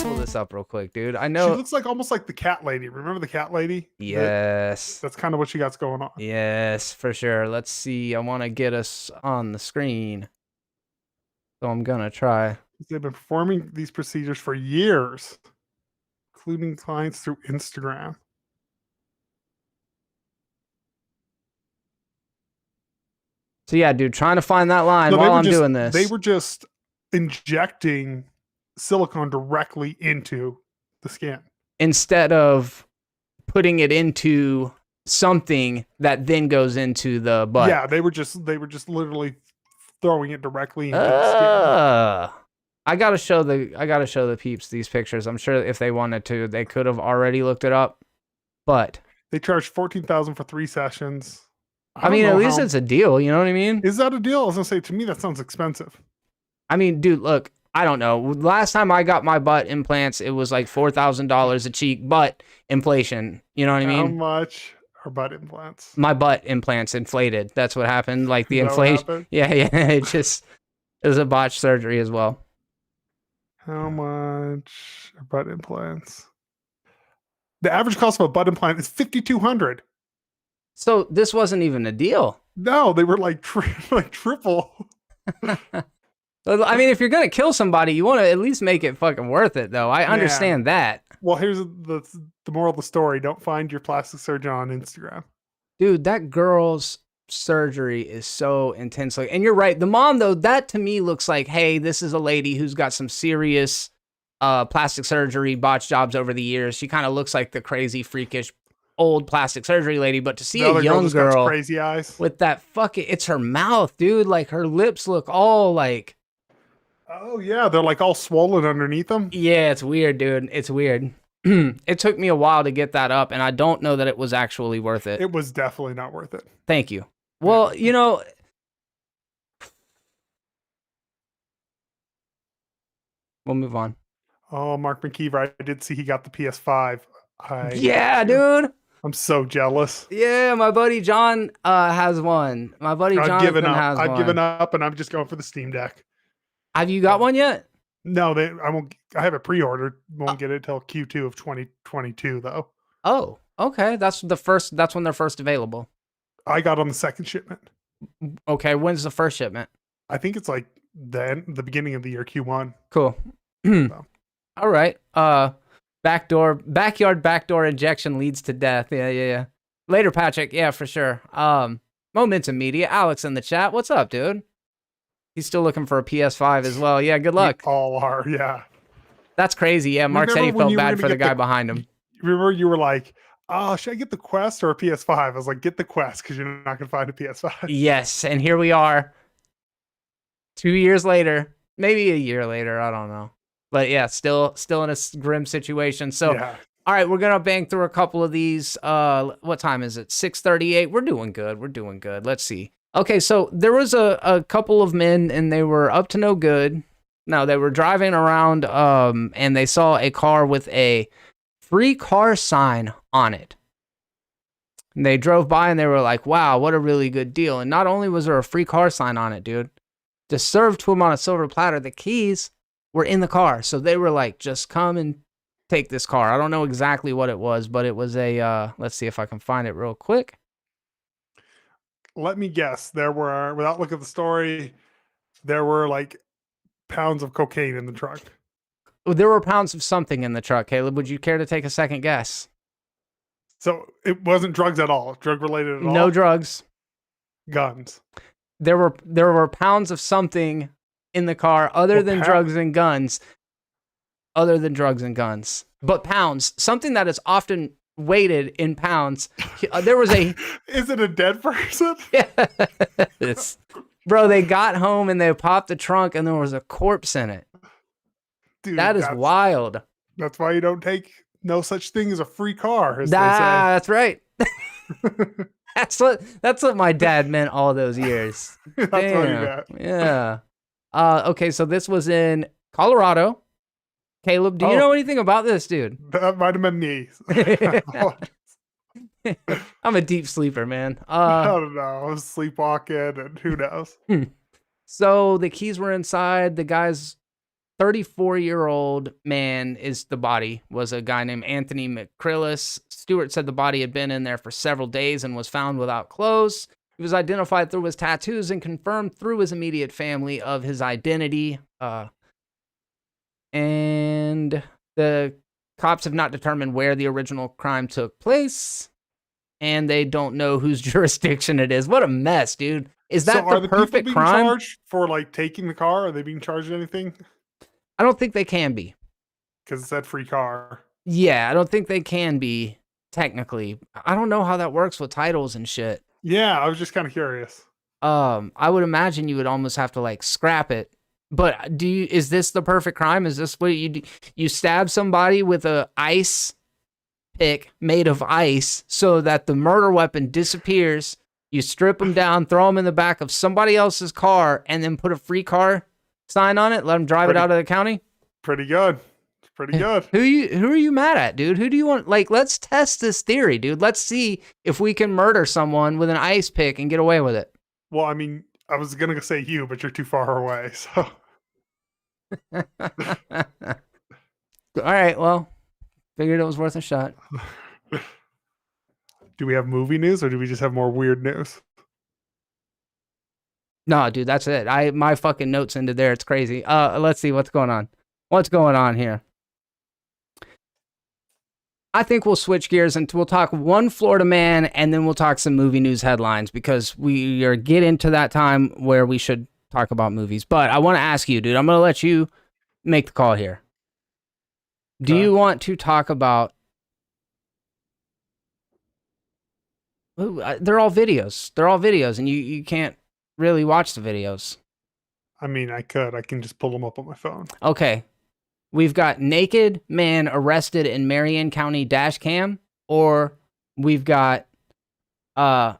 Pull this up real quick, dude. I She know. looks like almost like the cat lady. Remember the cat lady? Yes. That's kind of what she got going on. Yes, for sure. Let's see. I want to get us on the screen. So I'm going to try. They've been performing these procedures for years, including clients through Instagram. So yeah, dude, trying to find that line No, while I'm doing this. They were just injecting silicone directly into the skin. Instead of putting it into something that then goes into the butt. Yeah, they were just literally throwing it directly into the skin. I gotta show the peeps these pictures. I'm sure if they wanted to, they could have already looked it up. But they charged $14,000 for 3 sessions. I mean, at least it's a deal. You know what I mean? Is that a deal? I was gonna say, to me, that sounds expensive. I mean, dude, look, I don't know. Last time I got my butt implants, it was like $4,000 a cheek, but inflation. You know what I mean? How much are butt implants? My butt implants inflated. That's what happened. Like the inflation. Yeah. It was a botched surgery as well. How much are butt implants? The average cost of a butt implant is $5,200. So this wasn't even a deal. No, they were like triple. I mean, if you're gonna kill somebody, you want to at least make it fucking worth it, though. I understand that. Well, here's the moral of the story: don't find your plastic surgeon on Instagram. Dude, that girl's surgery is so intensely. And you're right. The mom, though, that to me looks like, hey, this is a lady who's got some serious plastic surgery botch jobs over the years. She kind of looks like the crazy, freakish old plastic surgery lady, but to see a young girl crazy eyes with that fucking, it's her mouth, dude. Like her lips look all like, oh yeah, they're like all swollen underneath them. Yeah, it's weird, dude. It's weird. It took me a while to get that up, and I don't know that it was actually worth it. It was definitely not worth it. Thank you. Well, you know, we'll move on. Oh, Mark McKeever, I did see he got the PS5. Yeah, dude. I'm so jealous. Yeah, my buddy John has one. My buddy John has one. I've given up, and I'm just going for the Steam Deck. Have you got one yet? No, I won't. I have it pre-ordered. Won't get it till Q2 of 2022, though. Oh, okay. That's when they're first available. I got on the second shipment. Okay, when's the first shipment? I think it's like the beginning of the year, Q1. Cool. So. All right. Backyard backdoor injection leads to death. Yeah. Later, Patrick. Yeah, for sure. Momentum Media. Alex in the chat. What's up, dude? He's still looking for a PS5 as well. Yeah, good luck. We all are, yeah. That's crazy. Yeah, Mark said he felt bad for the guy behind him. Remember you were like, oh, should I get the Quest or a PS5? I was like, get the Quest because you're not going to find a PS5. Yes, and here we are 2 years later, maybe a year later, I don't know. But yeah, still in a grim situation. So, yeah. All right, we're going to bang through a couple of these. What time is it? 6:38. We're doing good. Let's see. Okay, so there was a couple of men, and they were up to no good. No, they were driving around, and they saw a car with a free car sign on it. And they drove by, and they were like, wow, what a really good deal. And not only was there a free car sign on it, dude, just served to them on a silver platter, the keys were in the car. So they were like, just come and take this car. I don't know exactly what it was, but it was a, let's see if I can find it real quick. Let me guess. There were, without looking at the story, there were like pounds of cocaine in the truck. There were pounds of something in the truck. Caleb, would you care to take a second guess? So it wasn't drugs at all, drug related at all? No drugs. Guns. There were pounds of something in the car other than drugs and guns. But pounds, something that is often weighted in pounds. There was a... Is it a dead person? Yes. Bro, they got home and they popped the trunk and there was a corpse in it. Dude, that is wild. That's why you don't take no such thing as a free car, as they say. That's right. That's what my dad meant all those years. That's what he Damn. meant. Yeah. Okay, so this was in Colorado. Caleb, do you know anything about this, dude? That might have been me. I'm a deep sleeper, man. I don't know. I was sleepwalking, and who knows? So the keys were inside. The guy's 34-year-old man is the body, was a guy named Anthony McCrillis. Stewart said the body had been in there for several days and was found without clothes. He was identified through his tattoos and confirmed through his immediate family of his identity. And the cops have not determined where the original crime took place, and they don't know whose jurisdiction it is. What a mess, dude. Is that so the perfect being crime? Charged for like taking the car? Are they being charged anything? I don't think they can be. Because it's that free car. Yeah, I don't think they can be, technically. I don't know how that works with titles and shit. Yeah, I was just kind of curious. I would imagine you would almost have to like scrap it. But is this the perfect crime? Is this what you do? You stab somebody with a ice pick made of ice so that the murder weapon disappears. You strip them down, throw them in the back of somebody else's car, and then put a free car sign on it. Let them drive it out of the county. Pretty good. Pretty good. Who are you mad at, dude? Who do you want? Like, let's test this theory, dude. Let's see if we can murder someone with an ice pick and get away with it. Well, I mean, I was gonna say you, but you're too far away. So. All right. Well, figured it was worth a shot. Do we have movie news, or do we just have more weird news? No, dude, that's it. My fucking notes ended there. It's crazy. Let's see what's going on. What's going on here? I think we'll switch gears and we'll talk one Florida man, and then we'll talk some movie news headlines, because we are getting to that time where we should talk about movies. But I want to ask you, dude, I'm going to let you make the call here. Do you want to talk about... They're all videos. They're all videos, and you can't really watch the videos. I mean, I could. I can just pull them up on my phone. Okay. We've got naked man arrested in Marion County dash cam, or we've got... that's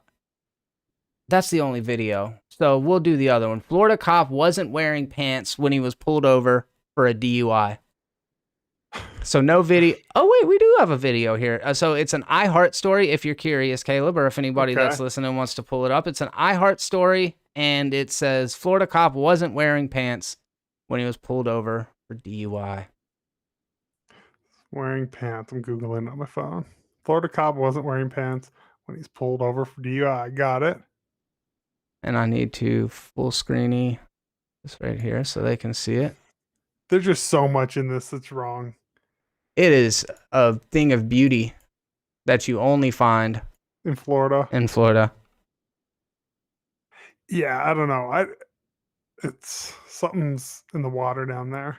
the only video. So we'll do the other one. Florida cop wasn't wearing pants when he was pulled over for a DUI. So no video. Oh, wait, we do have a video here. So it's an iHeart story, if you're curious, Caleb, or if anybody that's listening wants to pull it up. It's an iHeart story, and it says Florida cop wasn't wearing pants when he was pulled over for DUI. Wearing pants. I'm Googling on my phone. Florida cop wasn't wearing pants when he's pulled over for DUI. Got it. And I need to full screeny this right here so they can see it. There's just so much in this that's wrong. It is a thing of beauty that you only find in Florida. Yeah, I don't know. It's something's in the water down there.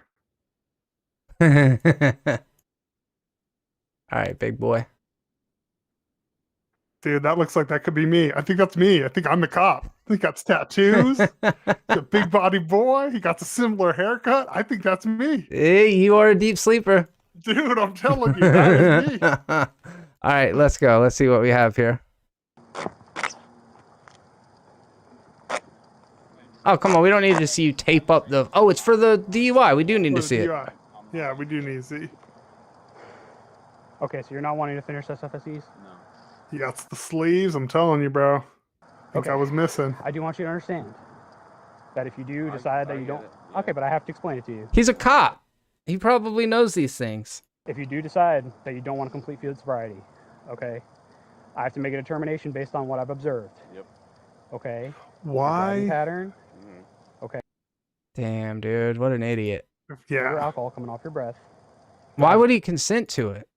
All right, big boy. Dude, that looks like that could be me. I think that's me. I think I'm the cop. I think that's tattoos. The big body boy. He got the similar haircut. I think that's me. Hey, you are a deep sleeper. Dude, I'm telling you, that is me. All right, let's go. Let's see what we have here. Oh, come on. We don't need to see you tape up the... Oh, it's for the DUI. We do need to see it. Yeah, we do need to see. Okay, so you're not wanting to finish SFSEs? No. He got the sleeves. I'm telling you, bro. I think I was missing. I do want you to understand that if you do decide that you don't... Yeah. Okay, but I have to explain it to you. He's a cop. He probably knows these things. If you do decide that you don't want to complete field sobriety, okay, I have to make a determination based on what I've observed. Yep. Okay. Why? Pattern. Okay. Damn, dude, what an idiot. Yeah. Alcohol coming off your breath. Why would he consent to it?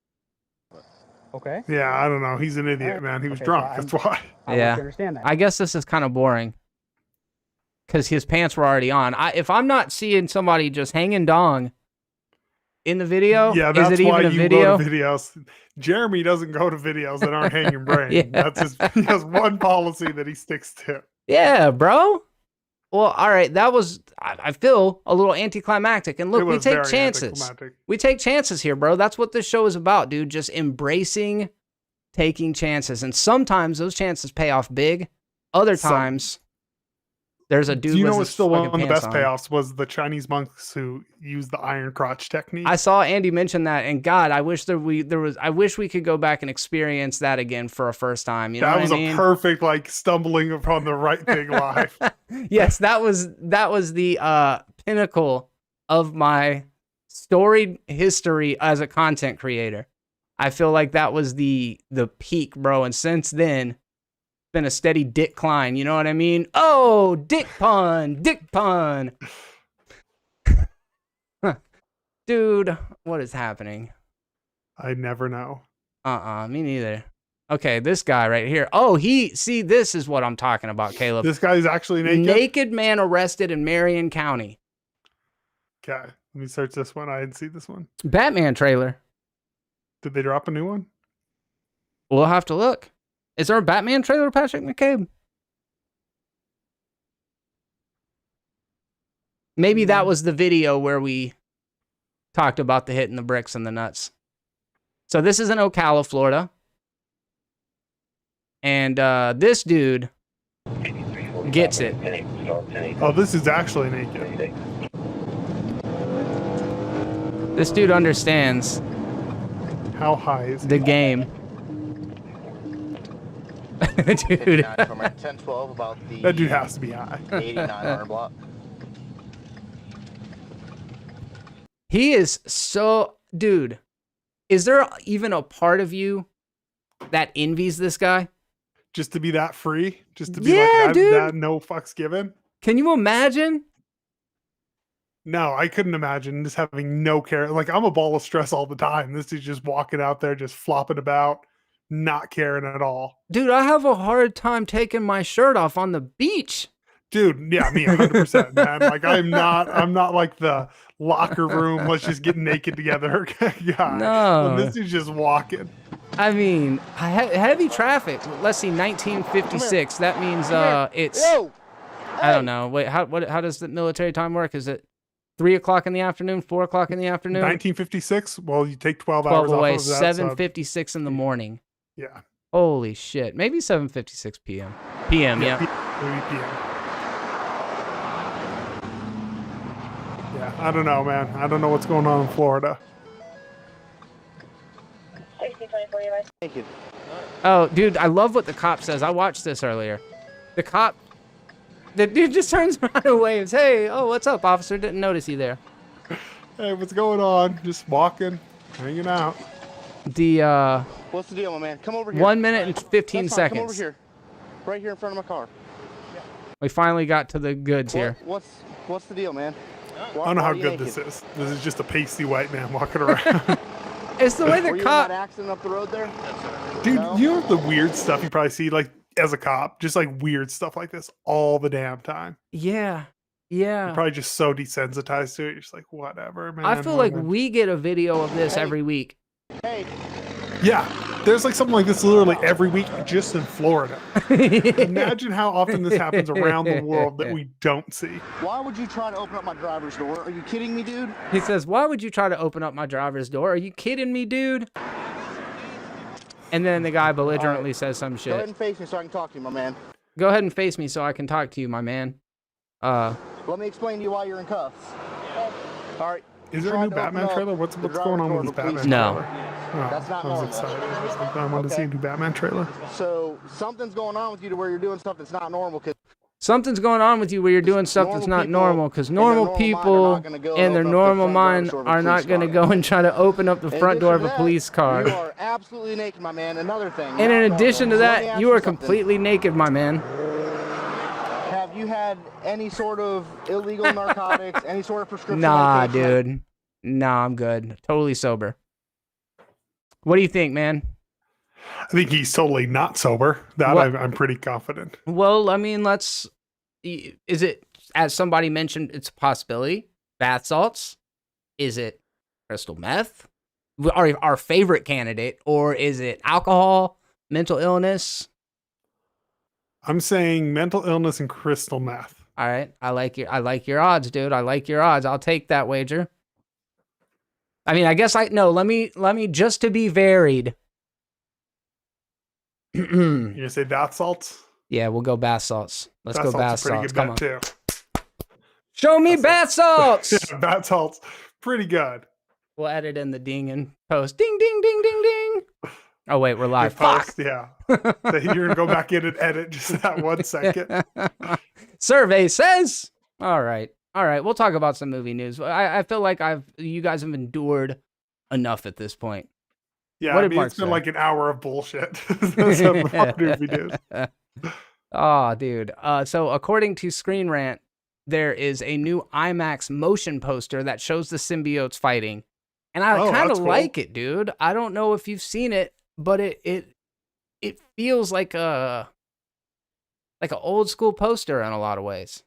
Okay. Yeah, I don't know. He's an idiot, man. He was drunk. That's why. I want you to understand that. I guess this is kind of boring because his pants were already on. If I'm not seeing somebody just hanging dong in the video, yeah, that's is it why even a you video? Go to videos. Jeremy doesn't go to videos that aren't hanging brain. Yeah. He has one policy that he sticks to. Yeah, bro. Well, all right. That was, I feel, a little anticlimactic. And look, we take chances. We take chances here, bro. That's what this show is about, dude. Just embracing taking chances, and sometimes those chances pay off big. Other times, there's a dude. Do you with know his what's still one of fucking the pants best on. payoffs was the Chinese monks who used the iron crotch technique. I saw Andy mention that, and God, I wish I wish we could go back and experience that again for a first time. You know that what was I mean? a perfect like stumbling upon the right thing live. Yes, that was the pinnacle of my storied history as a content creator. I feel like that was the peak, bro. And since then, it's been a steady decline. You know what I mean? Oh, dick pun. Dude, what is happening? I never know. Me neither. Okay, this guy right here. Oh, this is what I'm talking about, Caleb. This guy's actually naked. Naked man arrested in Marion County. Okay, let me search this one. I didn't see this one. Batman trailer. Did they drop a new one? We'll have to look. Is there a Batman trailer, Patrick McCabe? Maybe that was the video where we talked about the hitting the bricks and the nuts. So this is in Ocala, Florida. And this dude gets it. Oh, this is actually naked. This dude understands How high is the game. Dude. that dude has to be high. 89 block. He is so... Dude, is there even a part of you that envies this guy? Just to be that free? Just to be Yeah, like that, dude. that no fucks given? Can you imagine? No, I couldn't imagine just having no care. Like, I'm a ball of stress all the time. This is just walking out there, just flopping about, not caring at all. Dude, I have a hard time taking my shirt off on the beach. Dude, yeah, me 100%, man. Like, I'm not like the locker room, let's just get naked together guy. No. And this is just walking. I mean, heavy traffic. Let's see, 1956. That means it's... Yo! I don't know. Wait, how does the military time work? Is it 3 o'clock in the afternoon, 4 o'clock in the afternoon? 1956? Well, you take 12 12 hours away, off of that. 7:56 in the morning. Yeah. Holy shit. Maybe 7:56 p.m. PM, yeah. Maybe PM. Yeah, I don't know, man. I don't know what's going on in Florida. Thank you. Oh, dude, I love what the cop says. I watched this earlier. The dude just turns around and waves. Hey, oh, what's up, officer? Didn't notice you there. Hey, what's going on? Just walking, hanging out. The, What's the deal, my man? Come over here. 1 minute and 15 That's fine. seconds. Come over here. Right here in front of my car. We finally got to the goods here. What's the deal, man? I don't know how good this is. This is just a pasty white man walking around. It's the way Were the you cop... in that accident up the road there? Dude, No? you know the weird stuff you probably see, like, as a cop? Just, like, weird stuff like this all the damn time. Yeah. You're probably just so desensitized to it. You're just like, whatever, man. I feel like whatever. we get a video of this every week. Hey. Yeah, there's like something like this literally every week just in Florida. Imagine how often this happens around the world that we don't see. Why would you try to open up my driver's door? Are you kidding me, dude? He says, why would you try to open up my driver's door? Are you kidding me, dude? And then the guy belligerently says some Go ahead shit. and face me so I can talk to you, my man. Go ahead and face me so I can talk to you, my man. Let me explain to you why you're in cuffs. All right. Is there a new Batman trailer? What's going on with this Batman No. trailer? Oh, That's not I was normal. excited. I wanted to see a new Batman trailer. So something's going on with you to where you're doing stuff that's not normal. Cause Something's going on with you where you're doing stuff that's not normal, because normal people in their normal mind are not going to go and try to open up the front door of a police car. You are absolutely naked, my man. Another thing. And in not addition to normal. Let me that, ask you are something. completely naked, my man. Have you had any sort of illegal narcotics, any sort of prescription Nah, medication? dude. Nah, I'm good. Totally sober. What do you think, man? I think he's totally not sober. That What? I'm pretty confident. Well, I mean, is it, as somebody mentioned, it's a possibility, bath salts? Is it crystal meth? Our favorite candidate? Or is it alcohol, mental illness? I'm saying mental illness and crystal meth. All right, I like your odds, dude. I like your odds. I'll take that wager. I mean, I guess let me just to be varied. You gonna say bath salts? Yeah, we'll go bath salts. Let's go bath salt's a pretty salts. good Come on. bet too. Show me bath salts. Yeah, bath salts, pretty good. We'll edit in the ding and post. Ding, ding, ding, ding, ding. Oh, wait, we're live. Post, Fuck. yeah. So you're going to go back in and edit just that 1 second. Survey says. All right. We'll talk about some movie news. I feel like you guys have endured enough at this point. Yeah, What I did mean, Mark it's been say? like an hour of bullshit. That's what movie news. Oh, dude. So according to Screen Rant, there is a new IMAX motion poster that shows the symbiotes fighting. And I kind of that's cool. like it, dude. I don't know if you've seen it, but it feels like an old school poster in a lot of ways.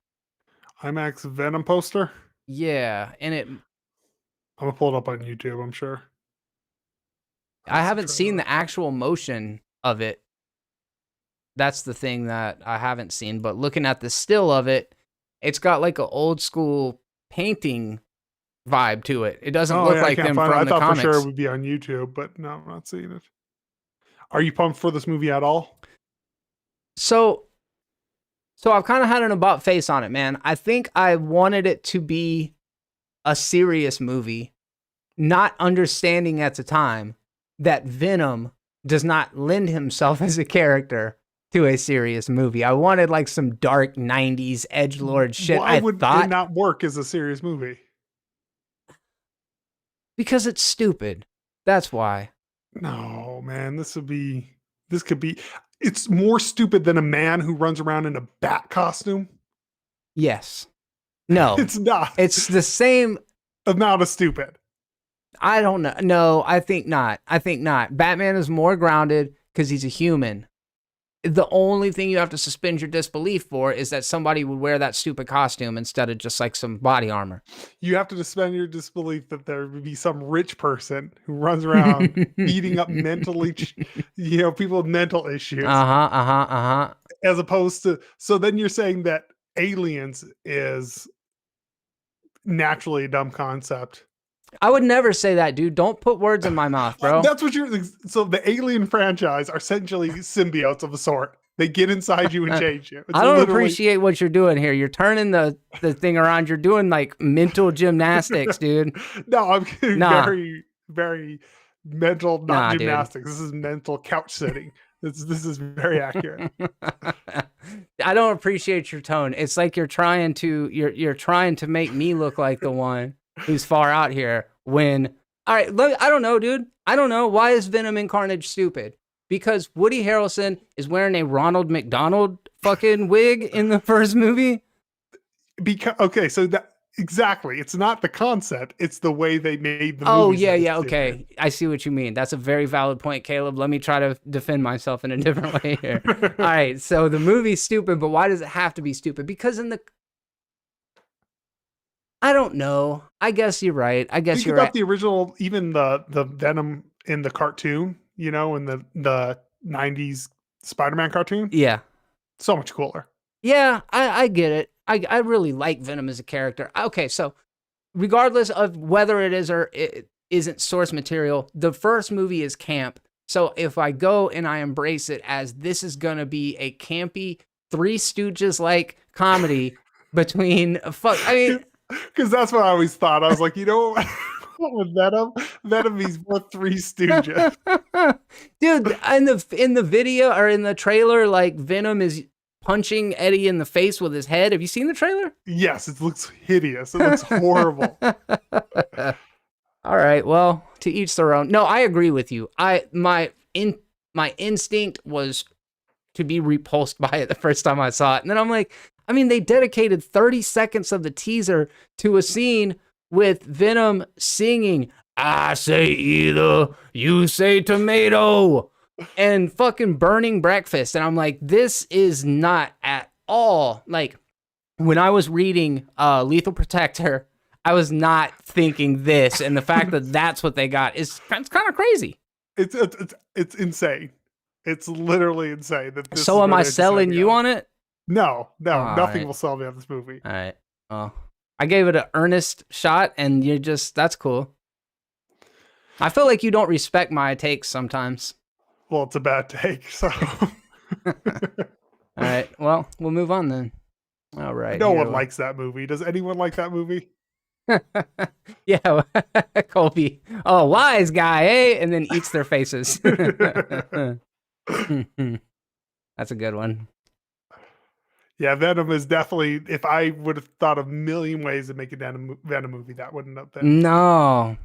IMAX Venom poster? Yeah, and I'm going to pull it up on YouTube, I'm sure. I haven't seen the actual motion of it. That's the thing that I haven't seen, but looking at the still of it, it's got like an old school painting vibe to it. It doesn't look like them from the I thought comics. for sure it would be on YouTube, but no, I'm not seeing it. Are you pumped for this movie at all? So I've kind of had an about face on it, man. I think I wanted it to be a serious movie, not understanding at the time that Venom does not lend himself as a character to a serious movie. I wanted like some dark 90s edgelord shit. Why would it not work as a serious movie? Because it's stupid. That's why. No, man, this could be, it's more stupid than a man who runs around in a bat costume. Yes. No. It's not. It's the same amount of stupid. I don't know. No, I think not. Batman is more grounded because he's a human. The only thing you have to suspend your disbelief for is that somebody would wear that stupid costume instead of just like some body armor. You have to suspend your disbelief that there would be some rich person who runs around beating up mentally, people with mental issues. As opposed to, so then you're saying that aliens is naturally a dumb concept. I would never say that, dude. Don't put words in my mouth, bro. That's what so the Alien franchise are essentially symbiotes of a sort. They get inside you and change you. I don't appreciate what you're doing here. You're turning the thing around. You're doing like mental gymnastics, dude. No, I'm very, very mental, not gymnastics. Dude. This is mental couch sitting. This is very accurate. I don't appreciate your tone. It's like you're trying to make me look like the one who's far out here when, all right, look, I don't know, dude. I don't know. Why is Venom and Carnage stupid? Because Woody Harrelson is wearing a Ronald McDonald fucking wig in the first movie. Okay, so that exactly. It's not the concept. It's the way they made the movie. Oh, yeah, okay. I see what you mean. That's a very valid point, Caleb. Let me try to defend myself in a different way here. All right, so the movie's stupid, but why does it have to be stupid? Because I don't know. I guess you're right. Think about the original, even the Venom in the cartoon, in the 90s Spider-Man cartoon. Yeah. So much cooler. Yeah, I get it. I really like Venom as a character. Okay, so regardless of whether it is or it isn't source material, the first movie is camp. So if I go and I embrace it as this is going to be a campy Three Stooges-like comedy between... Because that's what I always thought. I was like, with Venom, he's more Three Stooges. Dude, in the video or in the trailer, like Venom is punching Eddie in the face with his head. Have you seen the trailer? Yes, it looks hideous. It looks horrible. All right, well, to each their own. No, I agree with you. My instinct was to be repulsed by it the first time I saw it. And then I'm like, they dedicated 30 seconds of the teaser to a scene with Venom singing, "I say either, you say tomato," and fucking burning breakfast. And I'm like, this is not at all. Like, when I was reading Lethal Protector, I was not thinking this. And the fact that that's what they got it's kind of crazy. It's insane. It's literally insane. So am I selling you on it? No, nothing will sell me on this movie. All right. Well, I gave it an earnest shot, and that's cool. I feel like you don't respect my takes sometimes. Well, it's a bad take. So All right. Well, we'll move on then. All right. no one likes that movie. Does anyone like that movie? Yeah, Colby. Oh, wise guy, eh? And then eats their faces. That's a good one. Yeah, Venom is definitely. If I would have thought of a million ways to make a Venom movie, that wouldn't have been. No.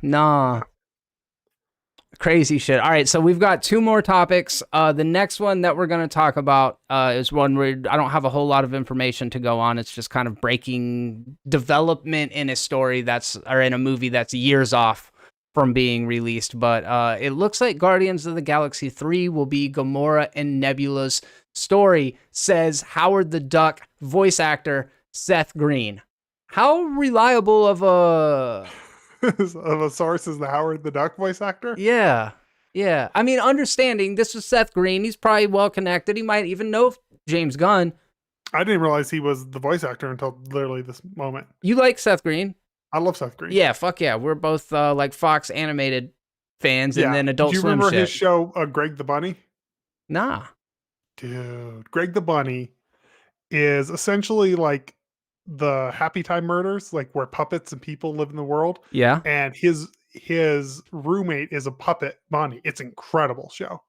Crazy shit. All right, so we've got two more topics. The next one that we're going to talk about is one where I don't have a whole lot of information to go on. It's just kind of breaking development in a story or in a movie that's years off from being released. But it looks like Guardians of the Galaxy 3 will be Gamora and Nebula's story, says Howard the Duck voice actor Seth Green. How reliable of a source is the Howard the Duck voice actor? Yeah. I mean, understanding this was Seth Green, he's probably well connected. He might even know James Gunn. I didn't realize he was the voice actor until literally this moment. You like Seth Green? I love Seth Green. Yeah, fuck yeah. We're both like Fox animated fans and then Adult Do you Swim remember shit. his show, Greg the Bunny? Nah. Dude, Greg the Bunny is essentially like the Happy Time Murders, like where puppets and people live in the world. Yeah. And his roommate is a puppet bunny. It's an incredible show.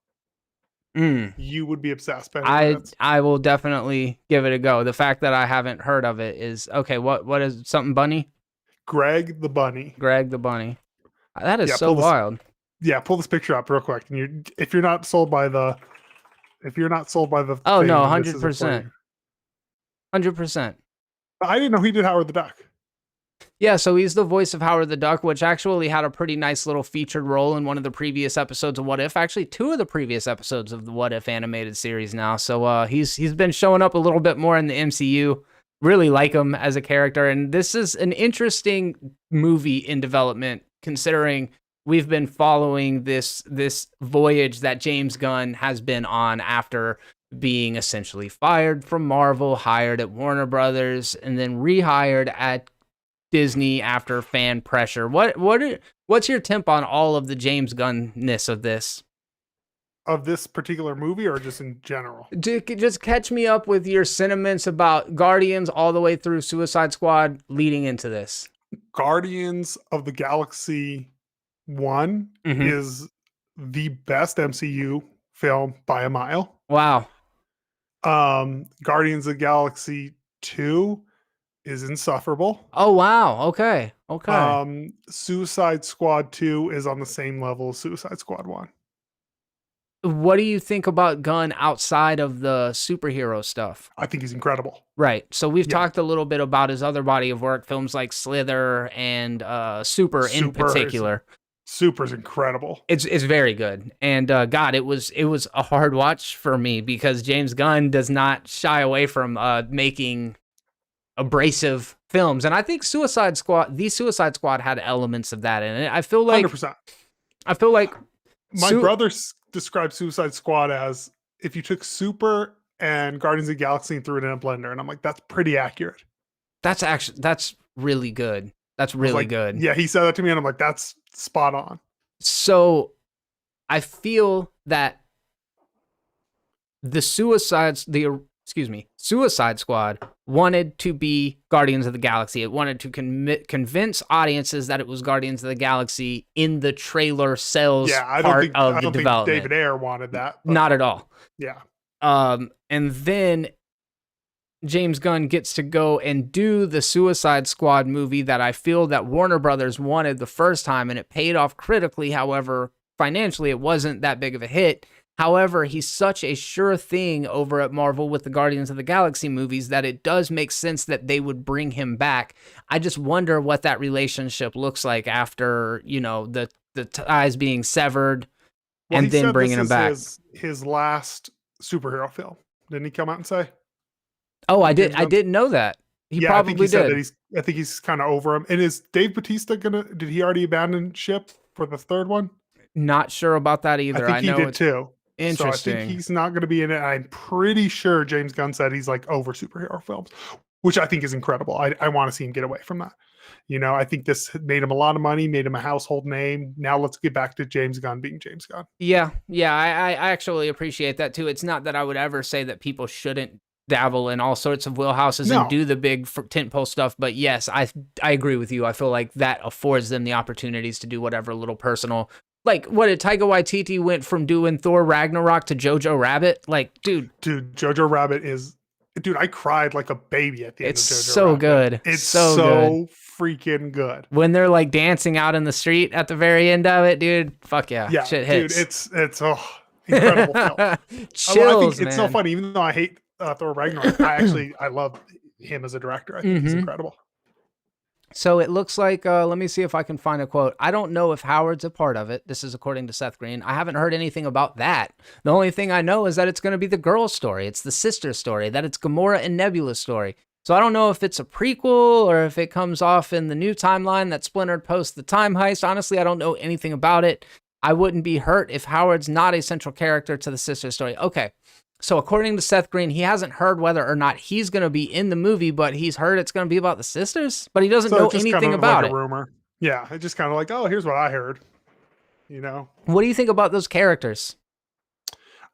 You would be obsessed by it. I will definitely give it a go. The fact that I haven't heard of it is okay. What is something bunny? Greg the Bunny. Greg the Bunny. That is so wild. Yeah, pull this picture up real quick. And if you're not sold by the oh no, 100%. 100%. I didn't know he did Howard the Duck. Yeah, so he's the voice of Howard the Duck, which actually had a pretty nice little featured role in one of the previous episodes of What If. Actually, two of the previous episodes of the What If animated series now. So he's been showing up a little bit more in the MCU. Really like him as a character, and this is an interesting movie in development, considering we've been following this voyage that James Gunn has been on after being essentially fired from Marvel, hired at Warner Brothers, and then rehired at Disney after fan pressure. What's your temp on all of the James Gunn-ness of this? Of this particular movie, or just in general? Just catch me up with your sentiments about Guardians all the way through Suicide Squad leading into this. Guardians of the Galaxy 1 is the best MCU film by a mile. Wow. Guardians of the Galaxy 2 is insufferable. Oh, wow. Okay. Suicide Squad 2 is on the same level as Suicide Squad 1. What do you think about Gunn outside of the superhero stuff? I think he's incredible. Right. So we've talked a little bit about his other body of work, films like Slither and Super in particular. Super's incredible. It's very good. And God, it was a hard watch for me because James Gunn does not shy away from making abrasive films. And I think the Suicide Squad had elements of that in it. I feel like 100%. My brother described Suicide Squad as if you took Super and Guardians of the Galaxy and threw it in a blender, and I'm like, that's pretty accurate. That's really good. That's really good. Yeah, he said that to me, and I'm like, that's spot on. So I feel that Suicide Squad wanted to be Guardians of the Galaxy. It wanted to convince audiences that it was Guardians of the Galaxy in the trailer sales part of the development. David Ayer wanted that. Not at all. Yeah. And then James Gunn gets to go and do the Suicide Squad movie that I feel that Warner Brothers wanted the first time, and it paid off critically. However, financially, it wasn't that big of a hit. However, he's such a sure thing over at Marvel with the Guardians of the Galaxy movies that it does make sense that they would bring him back. I just wonder what that relationship looks like after, the ties being severed and then bringing him back. His last superhero film. Didn't he come out and say? Oh, I didn't know that. He probably did. Said that I think he's kind of over him. And is Dave Bautista did he already abandon ship for the third one? Not sure about that either. I think he did too. Interesting. So I think he's not going to be in it. I'm pretty sure James Gunn said he's like over superhero films, which I think is incredible. I want to see him get away from that. You know, I think this made him a lot of money, made him a household name. Now let's get back to James Gunn being James Gunn. Yeah, I actually appreciate that too. It's not that I would ever say that people shouldn't dabble in all sorts of wheelhouses and do the big tentpole stuff, but yes, I agree with you. I feel like that affords them the opportunities to do whatever little personal. Like, what did Taika Waititi went from doing Thor Ragnarok to Jojo Rabbit? Like, dude, Jojo Rabbit is, dude, I cried like a baby at the end of Jojo It's so Rabbit. good. It's so so freaking good. When they're like dancing out in the street at the very end of it, dude, fuck yeah, shit hits. Dude, it's incredible film. Chills, I think it's so funny. Even though I hate Thor Ragnarok, I love him as a director. I think he's incredible. So it looks like, let me see if I can find a quote. I don't know if Howard's a part of it. This is according to Seth Green. I haven't heard anything about that. The only thing I know is that it's going to be the girl story. It's the sister story, that it's Gamora and Nebula's story. So I don't know if it's a prequel or if it comes off in the new timeline that splintered post the time heist. Honestly, I don't know anything about it. I wouldn't be hurt if Howard's not a central character to the sister story. Okay. So according to Seth Green, he hasn't heard whether or not he's going to be in the movie, but he's heard it's going to be about the sisters, but he doesn't know anything about it. Rumor. Yeah, it's just kind of like, oh, here's what I heard. You know? What do you think about those characters?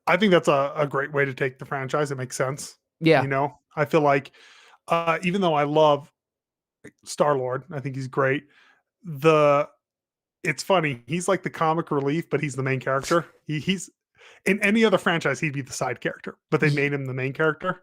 I think that's a great way to take the franchise. It makes sense. Yeah. You know, I feel like even though I love Star-Lord, I think he's great. It's funny. He's like the comic relief, but he's the main character. He's in any other franchise, he'd be the side character, but they made him the main character.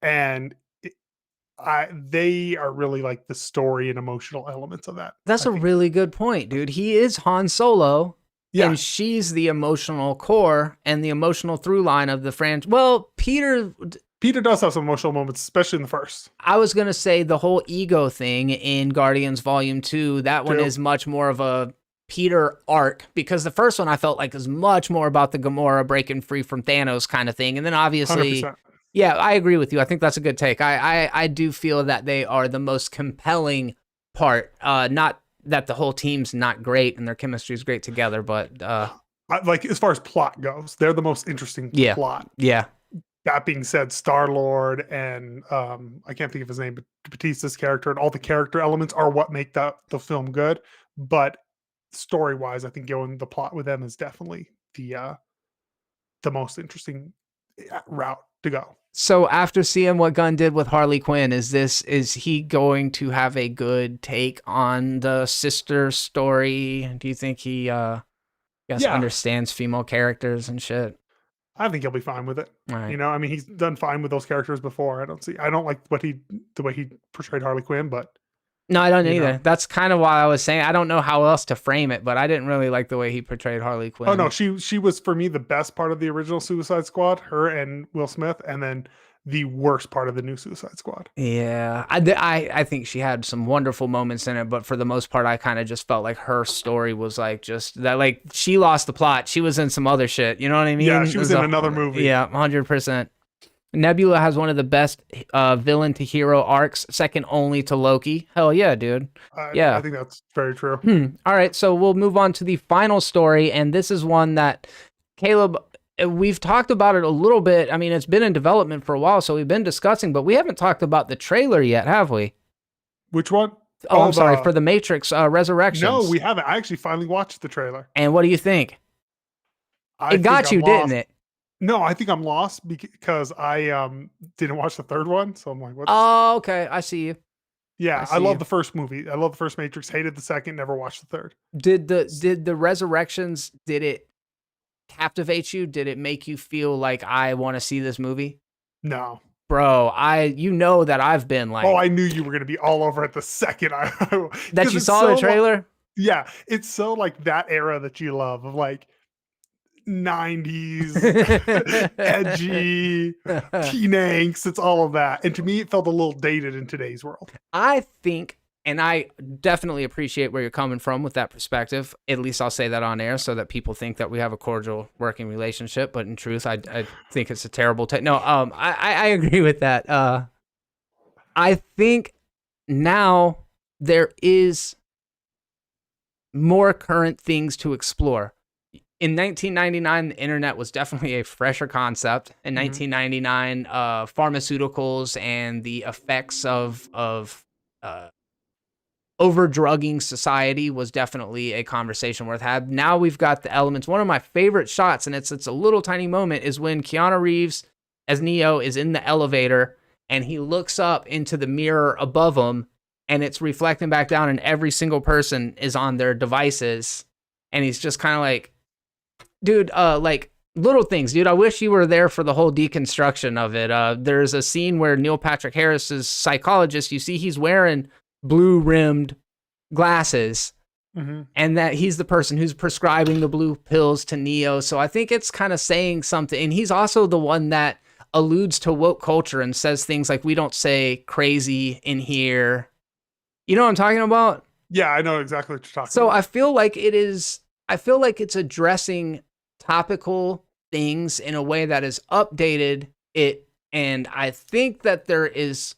And they are really like the story and emotional elements of that. That's a really good point, dude. He is Han Solo. Yeah. And she's the emotional core and the emotional through line of the franchise. Well, Peter does have some emotional moments, especially in the first. I was going to say the whole ego thing in Guardians Volume 2, that one is much more of a Peter arc, because the first one I felt like is much more about the Gamora breaking free from Thanos kind of thing. And then obviously, 100%. Yeah, I agree with you. I think that's a good take. I do feel that they are the most compelling part. Not that the whole team's not great and their chemistry is great together, but like as far as plot goes, they're the most interesting plot. Yeah. That being said, Star-Lord and I can't think of his name, but Batista's character and all the character elements are what make the film good. But story-wise, I think going the plot with them is definitely the most interesting route to go. So after seeing what Gunn did with Harley Quinn, is he going to have a good take on the sister story? Do you think he understands female characters and shit? I think he'll be fine with it. Right. You know, I mean, he's done fine with those characters before. I don't like the way he portrayed Harley Quinn, but no, I don't either. That's kind of why I was saying I don't know how else to frame it, but I didn't really like the way he portrayed Harley Quinn. Oh no, she was for me the best part of the original Suicide Squad, her and Will Smith, and then the worst part of the new Suicide Squad. Yeah, I think she had some wonderful moments in it, but for the most part, I kind of just felt like her story was like just that, like she lost the plot. She was in some other shit. You know what I mean? Yeah, she was in another movie. Yeah, 100%. Nebula has one of the best villain to hero arcs, second only to Loki. Hell yeah, dude. I think that's very true. All right, so we'll move on to the final story, and this is one that Caleb, we've talked about it a little bit. I mean, it's been in development for a while, so we've been discussing, but we haven't talked about the trailer yet, have we? Which one? Oh, I'm sorry, for the Matrix Resurrections. No, we haven't. I actually finally watched the trailer. And what do you think? It got you, didn't it? No, I think I'm lost because I didn't watch the third one, so I'm like, what? Oh, okay, I see you. Yeah, I love the first movie. I love the first Matrix. Hated the second. Never watched the third. Did the Resurrections? Did it captivate you? Did it make you feel like I want to see this movie? No, bro. You know that I've been like. Oh, I knew you were gonna be all over it the second that you saw the trailer. Yeah, it's so like that era that you love of like 90s edgy teen angst. It's all of that, and to me it felt a little dated in today's world. I think, and I definitely appreciate where you're coming from with that perspective. At least I'll say that on air so that people think that we have a cordial working relationship, but in truth I think it's a terrible I agree with that. I think now there is more current things to explore. In 1999, the internet was definitely a fresher concept. In 1999, pharmaceuticals and the effects of over-drugging society was definitely a conversation worth having. Now we've got the elements. One of my favorite shots, and it's a little tiny moment, is when Keanu Reeves as Neo is in the elevator and he looks up into the mirror above him and it's reflecting back down and every single person is on their devices. And he's just kind of like, dude, like little things, dude. I wish you were there for the whole deconstruction of it. There's a scene where Neil Patrick Harris's psychologist, you see he's wearing blue rimmed glasses. Mm-hmm. And that he's the person who's prescribing the blue pills to Neo. So I think it's kind of saying something. And he's also the one that alludes to woke culture and says things like, we don't say crazy in here. You know what I'm talking about? Yeah, I know exactly what you're talking So about. I feel like it's addressing topical things in a way that is updated it. And I think that there's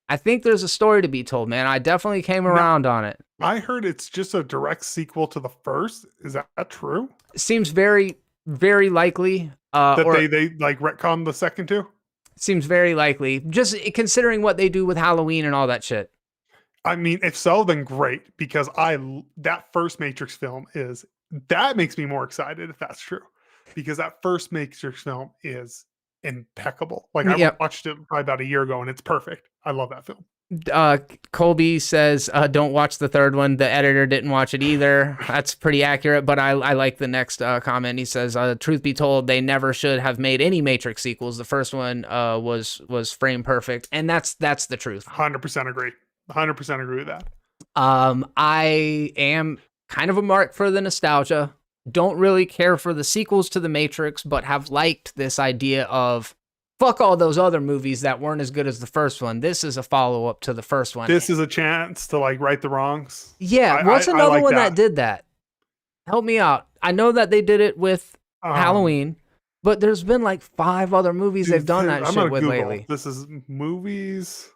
a story to be told, man. I definitely came around on it. I heard it's just a direct sequel to the first. Is that true? Seems very, very likely. That Or they like retcon the second two? seems very likely. Just considering what they do with Halloween and all that shit. I mean, if so, then great, because that first Matrix film that makes me more excited if that's true, because that first Matrix film is impeccable. Like I Yep. watched it probably about a year ago and it's perfect. I love that film. Colby says, don't watch the third one. The editor didn't watch it either. That's pretty accurate, but I like the next comment. He says, truth be told, they never should have made any Matrix sequels. The first one was frame perfect, and that's the truth. 100% agree. 100% agree with that. I am kind of a mark for the nostalgia. Don't really care for the sequels to the Matrix, but have liked this idea of fuck all those other movies that weren't as good as the first one. This is a follow-up to the first one. This is a chance to like right the wrongs. Yeah, what's I another like one that. that did that? Help me out. I know that they did it with Halloween, but there's been like 5 other movies they've done that I'm shit gonna with Google. lately. This is movies.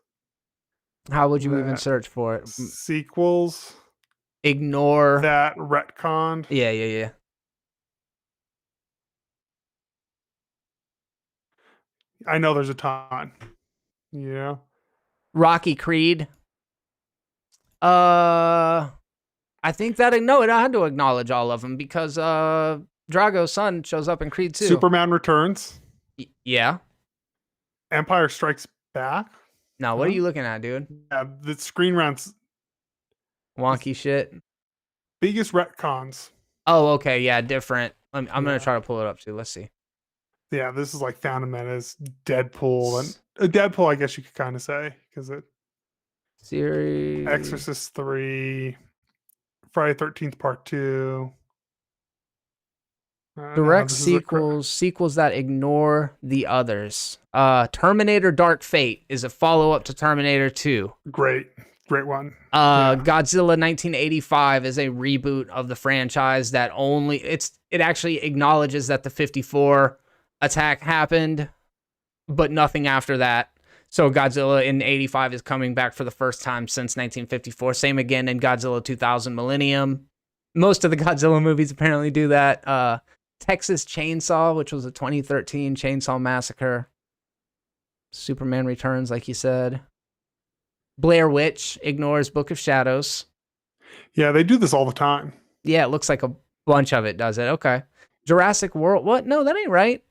How would you even that search for it? Sequels Ignore. that retconned. Yeah. I know there's a ton. Yeah. Rocky Creed. I think that I had to acknowledge all of them because Drago's son shows up in Creed 2. Superman Returns. Yeah. Empire Strikes Back. No, what are you looking at, dude? Yeah, the Screen Rant's Wonky shit. biggest retcons. Oh, okay. Yeah, different. I'm going to try to pull it up too. Let's see. Yeah, this is like Phantom Menace, Deadpool, and Deadpool, I guess you could kind of say, because it Series. Exorcist 3, Friday 13th Part 2. Direct sequels that ignore the others. Terminator Dark Fate is a follow-up to Terminator 2. Great one. Godzilla 1985 is a reboot of the franchise that it actually acknowledges that the 54 attack happened, but nothing after that. So Godzilla in 85 is coming back for the first time since 1954. Same again in Godzilla 2000 Millennium. Most of the Godzilla movies apparently do that. Texas Chainsaw, which was a 2013 Chainsaw Massacre. Superman Returns, like you said. Blair Witch ignores Book of Shadows. Yeah, they do this all the time. Yeah, it looks like a bunch of it does it. Okay. Jurassic World. What? No, that ain't right.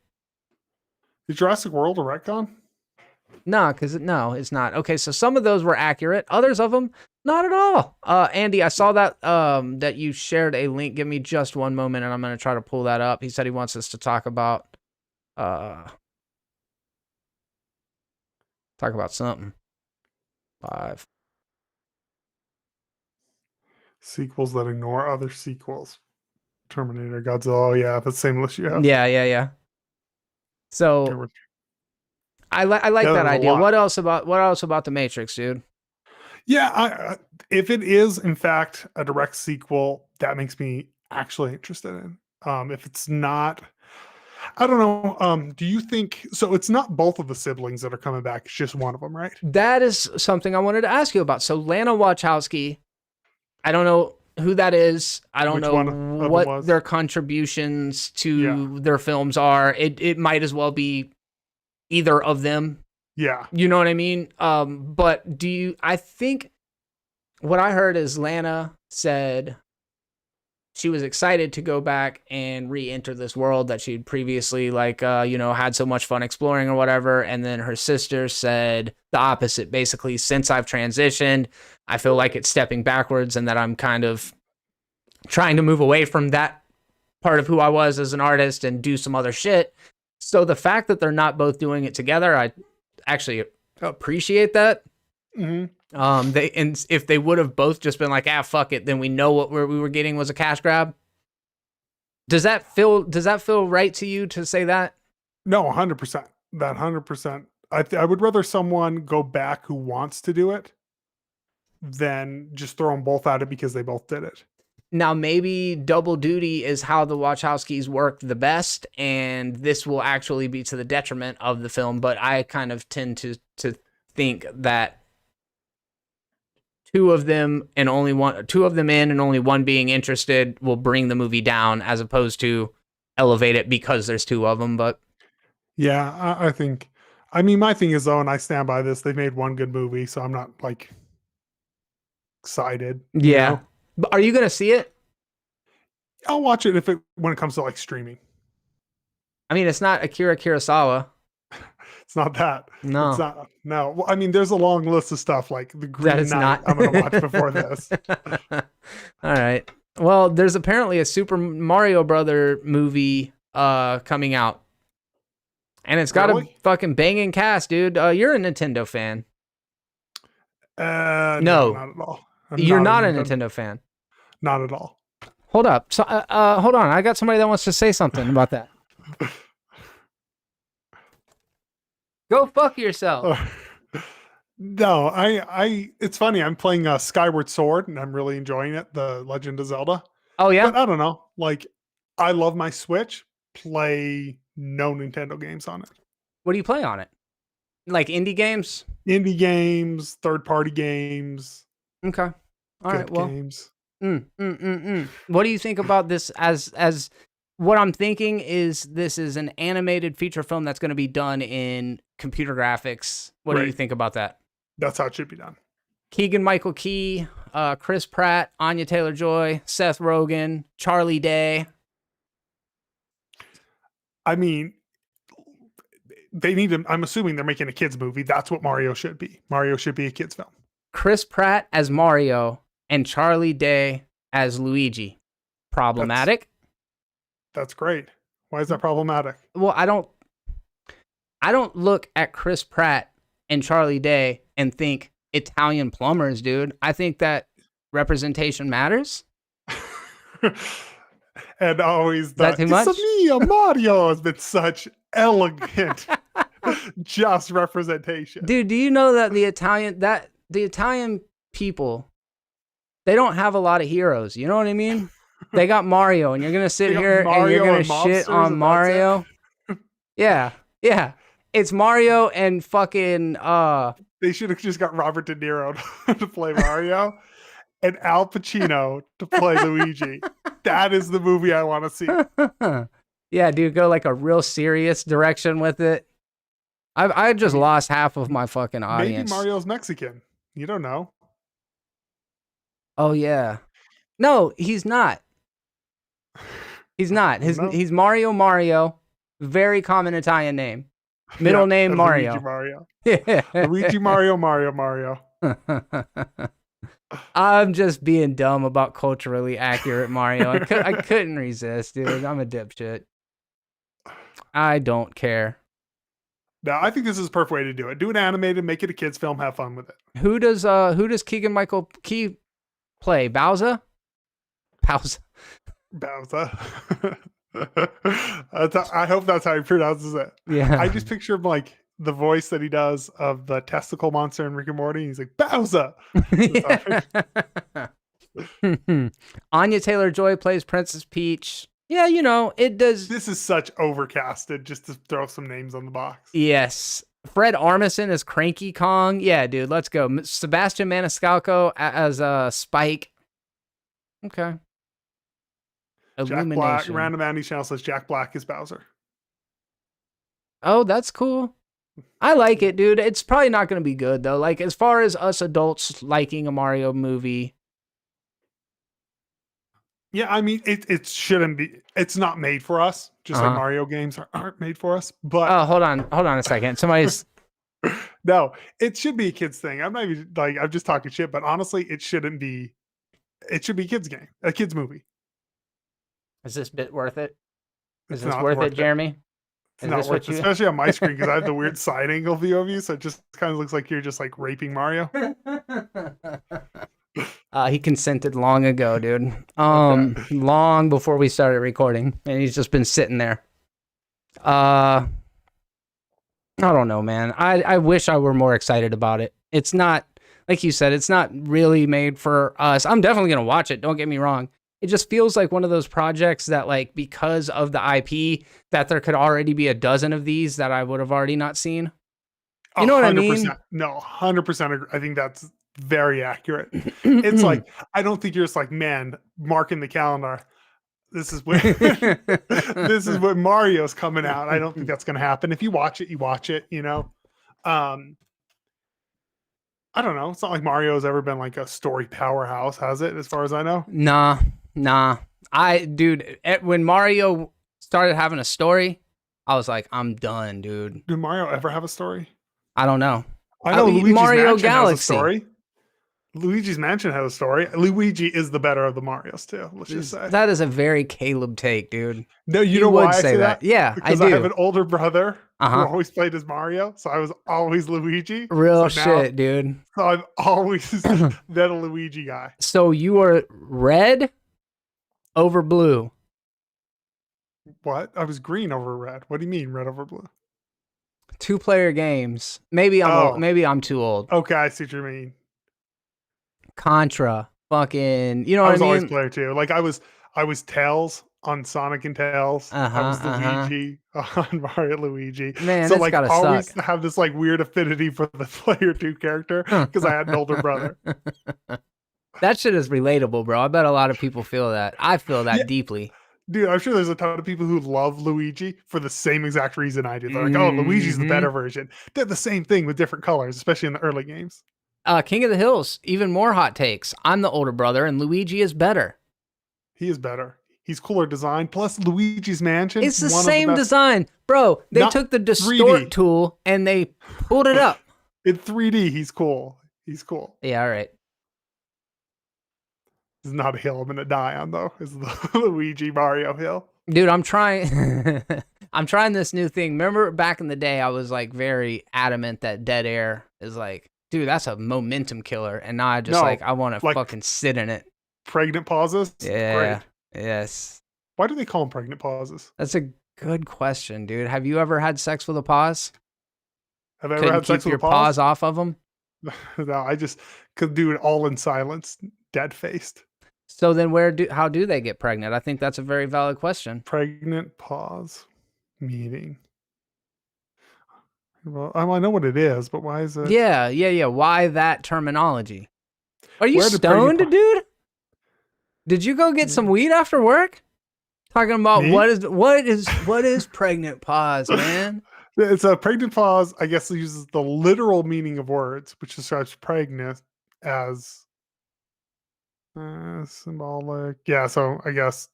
Is Jurassic World a retcon? No, it's not. Okay, so some of those were accurate. Others of them, not at all. Andy, I saw that that you shared a link. Give me just one moment, and I'm going to try to pull that up. He said he wants us to talk about something. 5. Sequels that ignore other sequels. Terminator, Godzilla. Oh, yeah, that's the same list you have. Yeah. So I like that idea. What else about the Matrix, dude? Yeah, if it is in fact a direct sequel, that makes me actually interested in. If it's not, I don't know. Do you think so? It's not both of the siblings that are coming back; it's just one of them, right? That is something I wanted to ask you about. So Lana Wachowski, I don't know who that is. I don't know what their contributions to their films are. It might as well be either of them. Yeah. You know what I mean? But I think what I heard is Lana said she was excited to go back and re-enter this world that she'd previously had so much fun exploring or whatever. And then her sister said the opposite. Basically, since I've transitioned, I feel like it's stepping backwards and that I'm kind of trying to move away from that part of who I was as an artist and do some other shit. So the fact that they're not both doing it together, I actually appreciate that. Mm-hmm. If they would have both just been like, fuck it, then we know what we were getting was a cash grab. Does that feel right to you to say that? No, 100%. That 100%. I would rather someone go back who wants to do it than just throw them both at it because they both did it. Now, maybe double duty is how the Wachowskis work the best, and this will actually be to the detriment of the film, but I kind of tend to think that two of them in and only one being interested will bring the movie down as opposed to elevate it because there's two of them. But yeah, I think, my thing is though, and I stand by this, they made one good movie, so I'm not like excited. Yeah. But are you going to see it? I'll watch it when it comes to like streaming. It's not Akira Kurosawa. It's not that. No. It's not. No. Well, there's a long list of stuff like The Green Knight I'm going to watch before this. All right. Well, there's apparently a Super Mario Brother movie coming out. And it's got a fucking banging cast, dude. You're a Nintendo fan. No, not at all. You're not a Nintendo fan. Not at all. Hold up. So, hold on. I got somebody that wants to say something about that. Go fuck yourself. No, it's funny. I'm playing Skyward Sword and I'm really enjoying it. The Legend of Zelda. Oh yeah. But I don't know. Like, I love my Switch. Play no Nintendo games on it. What do you play on it? Like indie games? Indie games, third-party games. Okay. All right. Well. Games. What do you think about this as what I'm thinking is this is an animated feature film that's going to be done in computer graphics. What do you think about that? That's how it should be done. Keegan-Michael Key, Chris Pratt, Anya Taylor-Joy, Seth Rogen, Charlie Day. They need to, I'm assuming they're making a kids movie. That's what Mario should be. Mario should be a kids film. Chris Pratt as Mario and Charlie Day as Luigi. Problematic? That's great. Why is that problematic? Well, I don't look at Chris Pratt and Charlie Day and think Italian plumbers, dude. I think that representation matters. And always that too much? Mario has been such elegant just representation. Dude, do you know that the Italian people, they don't have a lot of heroes. You know what I mean? They got Mario, and you're gonna sit here and you're gonna shit on Mario. Yeah. It's Mario and fucking They should have just got Robert De Niro to play Mario and Al Pacino to play Luigi. That is the movie I want to see. Yeah, dude, go like a real serious direction with it. I just lost half of my fucking audience. Maybe Mario's Mexican. You don't know. Oh yeah. No, he's not. He's not. He's Mario. Very common Italian name. Middle name Mario. Luigi Mario. Yeah. Luigi Mario. I'm just being dumb about culturally accurate Mario. I couldn't resist, dude. I'm a dipshit. I don't care. No, I think this is a perfect way to do it. Do it animated, make it a kids film, have fun with it. Who does Keegan-Michael Key play? Bowser? I hope that's how he pronounces it. Yeah. I just picture him like the voice that he does of the testicle monster in Rick and Morty. He's like, Bowser. Anya Taylor-Joy plays Princess Peach. Yeah, it does. This is such overcasted just to throw some names on the box. Yes. Fred Armisen as Cranky Kong. Yeah, dude, let's go. Sebastian Maniscalco as Spike. Okay. Jack Black, random Andy channel says Jack Black is Bowser. Oh, that's cool. I like it, dude. It's probably not going to be good though. Like as far as us adults liking a Mario movie, Yeah, I mean, it shouldn't be. It's not made for us. Just like Uh-huh. Mario games aren't made for us. But oh, hold on a second. Somebody's no, it should be a kids thing. I'm not even like I'm just talking shit. But honestly, it shouldn't be. It should be a kids game, a kids movie. Is this bit worth it? Is It's this not worth it, Jeremy? It's Is not this worth what it, you especially on my screen because I have the weird side angle view of you, so it just kind of looks like you're just like raping Mario. He consented long ago, dude. Long before we started recording, and he's just been sitting there. I don't know, man. I wish I were more excited about it. It's not, like you said, it's not really made for us. I'm definitely gonna watch it. Don't get me wrong. It just feels like one of those projects that, like, because of the IP, that there could already be a dozen of these that I would have already not seen. You know what I mean? No, 100%. I think that's very accurate. It's like, I don't think you're just like, man, marking the calendar. This is what this is what Mario's coming out. I don't think that's going to happen. If you watch it, you watch it. You know, I don't know. It's not like Mario's ever been like a story powerhouse, has it? As far as I know, Nah. When Mario started having a story, I was like, I'm done, dude. did Mario ever have a story? I don't know. I know Luigi's Mario Mansion Galaxy. has a story. Luigi's Mansion has a story. Luigi is the better of the Marios too. Let's just say That is a very Caleb take, dude. no. You know why I say that? Yeah, because I do. I have an older brother who Uh-huh. always played as Mario, so I was always Luigi. Real So now- shit, dude. So I'm always been a Luigi guy. So you are red over blue. What? I was green over red. What do you mean red over blue? 2-player games. Maybe I'm Oh. old. Maybe I'm too old. Okay, I see what you mean. Contra. Fucking, you know I what was I always mean? player too. Like I was Tails on Sonic and Tails. I was Luigi on Mario Luigi. Man, so that's like gotta always suck. have this like weird affinity for the player 2 character because I had an older brother. That shit is relatable, bro. I bet a lot of people feel that. I feel that Yeah. deeply. Dude, I'm sure there's a ton of people who love Luigi for the same exact reason I do. They're like, oh, Luigi's the better version. They're the same thing with different colors, especially in the early games. King of the Hills, even more hot takes. I'm the older brother, and Luigi is better. He is better. He's cooler design. Plus, Luigi's Mansion. It's the one of same best- design. Bro, they Not took the 3D. distort tool and they pulled it up. In 3D, he's cool. He's cool. Yeah, all right. This is not a hill I'm going to die on, though. This is the Luigi Mario hill. Dude, I'm trying I'm trying this new thing. Remember back in the day, I was like very adamant that dead air is like, dude, that's a momentum killer. And now I just I want to like fucking sit in it. Pregnant pauses? Yeah. Great. Yes. Why do they call them pregnant pauses? That's a good question, dude. Have you ever had sex with a pause? Have I ever Couldn't had keep sex with your a pause? paws off of them? No, I just could do it all in silence, dead faced. So then how do they get pregnant? I think that's a very valid question. Pregnant pause meeting. Well, I know what it is, but why is it? Yeah. Why that terminology? Are you Where did pregnant stoned, dude? Did you go get some weed after work? Talking about Me? what is pregnant pause, man? It's a pregnant pause, I guess it uses the literal meaning of words, which describes pregnant as symbolic. Yeah, so I guess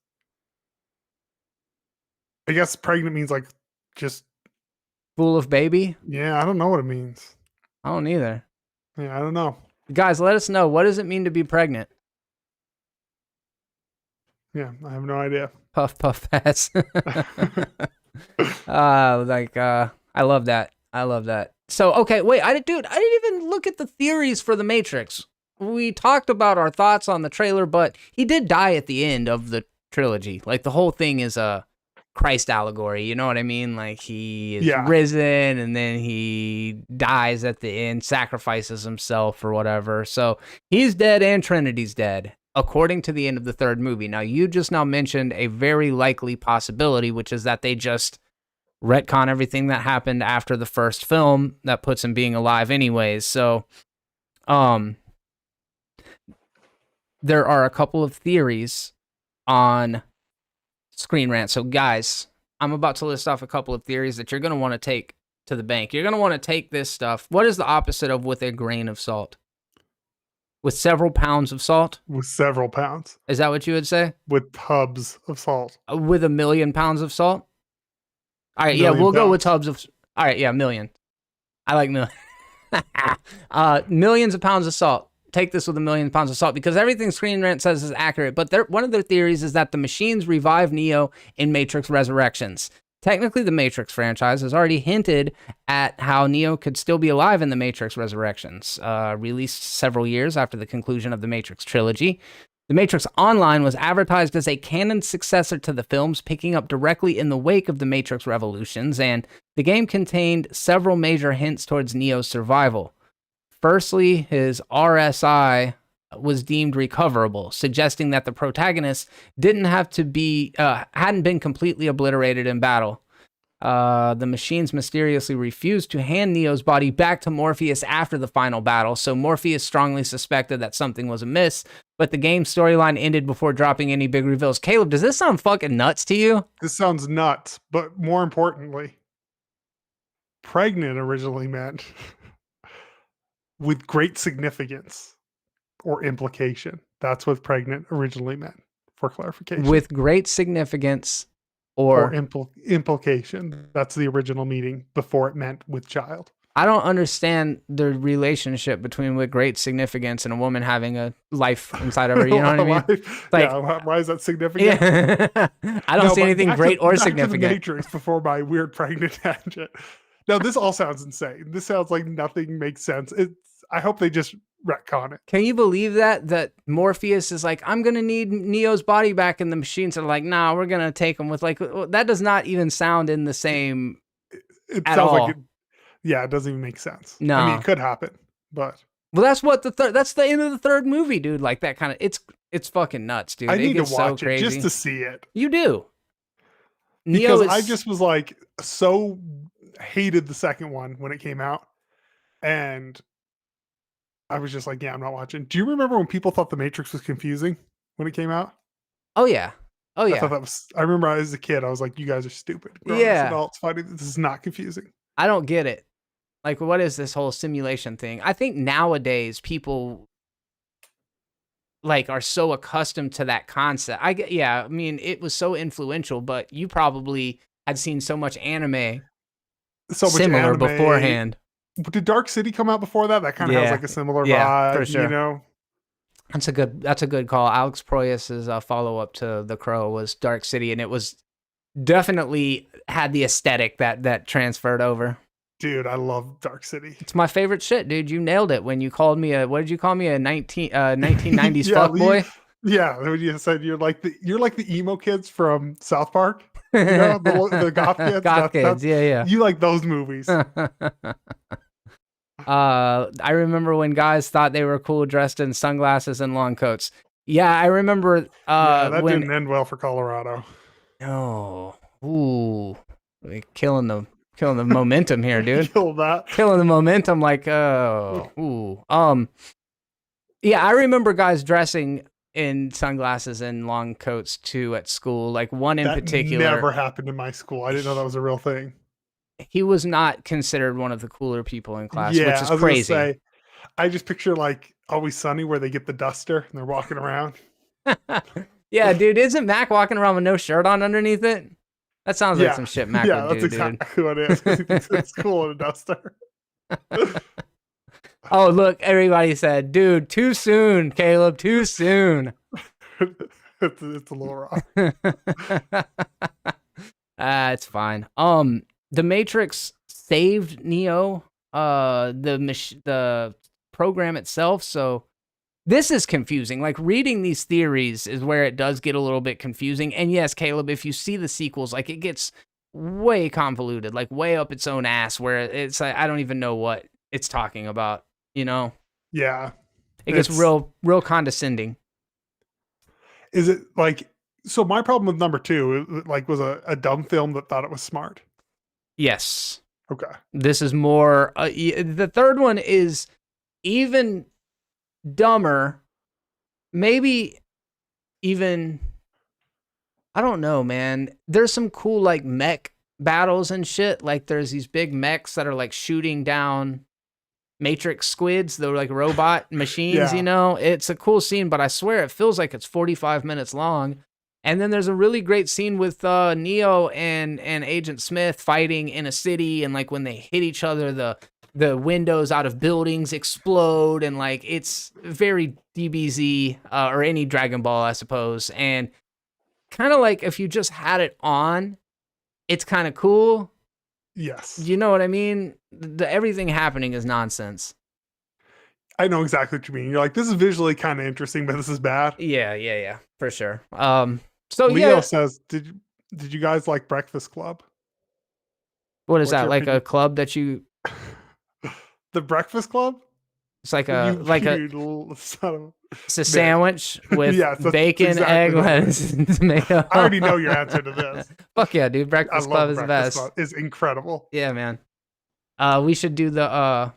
pregnant means like just Full of baby? yeah, I don't know what it means. I don't either. Yeah, I don't know. Guys, let us know. What does it mean to be pregnant? Yeah, I have no idea. Puff, puff, pass. I love that. I love that. So, okay, wait, I didn't even look at the theories for the Matrix. We talked about our thoughts on the trailer, but he did die at the end of the trilogy. Like, the whole thing is a Christ allegory, you know what I mean? Like, he is risen, and then he dies at the end, sacrifices himself or whatever. So, he's dead and Trinity's dead, according to the end of the third movie. Now, you just now mentioned a very likely possibility, which is that they just retcon everything that happened after the first film that puts him being alive anyways. So, there are a couple of theories on Screen Rant. So, guys, I'm about to list off a couple of theories that you're going to want to take to the bank. You're going to want to take this stuff. What is the opposite of with a grain of salt? With several pounds of salt? With several pounds. Is that what you would say? With tubs of salt. With 1,000,000 pounds of salt? All right, yeah, Million we'll go with pounds. tubs of... All right, yeah, million. I like million. Millions of pounds of salt. Take this with 1,000,000 pounds of salt, because everything Screen Rant says is accurate, but one of their theories is that the machines revive Neo in Matrix Resurrections. Technically, the Matrix franchise has already hinted at how Neo could still be alive in the Matrix Resurrections, released several years after the conclusion of the Matrix trilogy. The Matrix Online was advertised as a canon successor to the films, picking up directly in the wake of the Matrix Revolutions, and the game contained several major hints towards Neo's survival. Firstly, his RSI was deemed recoverable, suggesting that the protagonist hadn't been completely obliterated in battle. The machines mysteriously refused to hand Neo's body back to Morpheus after the final battle, so Morpheus strongly suspected that something was amiss, but the game's storyline ended before dropping any big reveals. Caleb, does this sound fucking nuts to you? This sounds nuts, but more importantly, pregnant originally meant with great significance or implication. That's what pregnant originally meant, for clarification. With great significance or implication. That's the original meaning before it meant with child. I don't understand the relationship between with great significance and a woman having a life inside of her. You know what I mean? Like, yeah, why is that significant? Yeah. I don't see anything great or significant. To the Matrix before my weird pregnant tangent. No, this all sounds insane. This sounds like nothing makes sense. I hope they just retcon it. Can you believe that Morpheus is like, I'm gonna need Neo's body back, and the machines are like, nah, we're gonna take him with, like, that does not even sound in the same it at sounds all. Like it doesn't even make sense. No, I mean, it could happen, but well, that's what that's the end of the third movie, dude. Like, that kind of it's fucking nuts, dude. I need to watch so it crazy. just to see it. You do, because I just was like so hated the second one when it came out, and I was just like, yeah, I'm not watching. Do you remember when people thought The Matrix was confusing when it came out? Oh yeah. Oh yeah. I remember as a kid, I was like, you guys are stupid. Yeah. Adults finding this is not confusing. I don't get it. Like, what is this whole simulation thing? I think nowadays people like are so accustomed to that concept. I mean, it was so influential, but you probably had seen so much anime similar beforehand. Did Dark City come out before that? That kind of has like a similar vibe, for sure. You know? That's a good call. Alex Proyas's follow-up to The Crow was Dark City, and it was definitely had the aesthetic that transferred over. Dude, I love Dark City. It's my favorite shit, dude. You nailed it when you called me what did you call me, a 1990s fuckboy? Yeah, when you said you're like the emo kids from South Park. You know, the goth kids. Goth kids, yeah. You like those movies. I remember when guys thought they were cool dressed in sunglasses and long coats. Yeah, I remember that didn't end well for Colorado. No. Ooh. Killing the momentum here, dude. Kill that. Killing the momentum like ooh. Yeah, I remember guys dressing in sunglasses and long coats too at school. Like one in particular. Never happened in my school. I didn't know that was a real thing. He was not considered one of the cooler people in class, yeah, which is crazy. I just picture like Always Sunny where they get the duster and they're walking around. Yeah, dude, isn't Mac walking around with no shirt on underneath it? That sounds like some shit Mac would do, that's exactly what it is. It's cool in a duster. Oh, look, everybody said, dude, too soon, Caleb, too soon. It's a little rough. It's fine. The Matrix saved Neo, the program itself, so this is confusing. Like, reading these theories is where it does get a little bit confusing. And yes, Caleb, if you see the sequels, like, it gets way convoluted, like way up its own ass, where it's like, I don't even know what it's talking about, you know? Yeah. It gets real condescending. Is it like, so my problem with number 2, like, was a dumb film that thought it was smart? Yes. Okay. This is more, the third one is even dumber, maybe even, I don't know, man. There's some cool like mech battles and shit. Like there's these big mechs that are like shooting down Matrix squids, they're like robot machines, you know? It's a cool scene, but I swear it feels like it's 45 minutes long. And then there's a really great scene with Neo and Agent Smith fighting in a city, and like when they hit each other, the windows out of buildings explode, and like it's very DBZ or any Dragon Ball, I suppose. And kind of like if you just had it on, it's kind of cool. Yes. You know what I mean? Everything happening is nonsense. I know exactly what you mean. You're like, this is visually kind of interesting, but this is bad. Yeah, for sure. So Leo yeah, says, did you guys like Breakfast Club? what is What's that? your Like opinion? a club that you? The Breakfast Club? It's like You a son of it's a sandwich with Yes, that's bacon, exactly egg, what it lettuce, and tomato. I already know your answer to this. Fuck yeah, dude! I Breakfast love Club is the Breakfast best. Club. It's incredible. Yeah, man. We should do the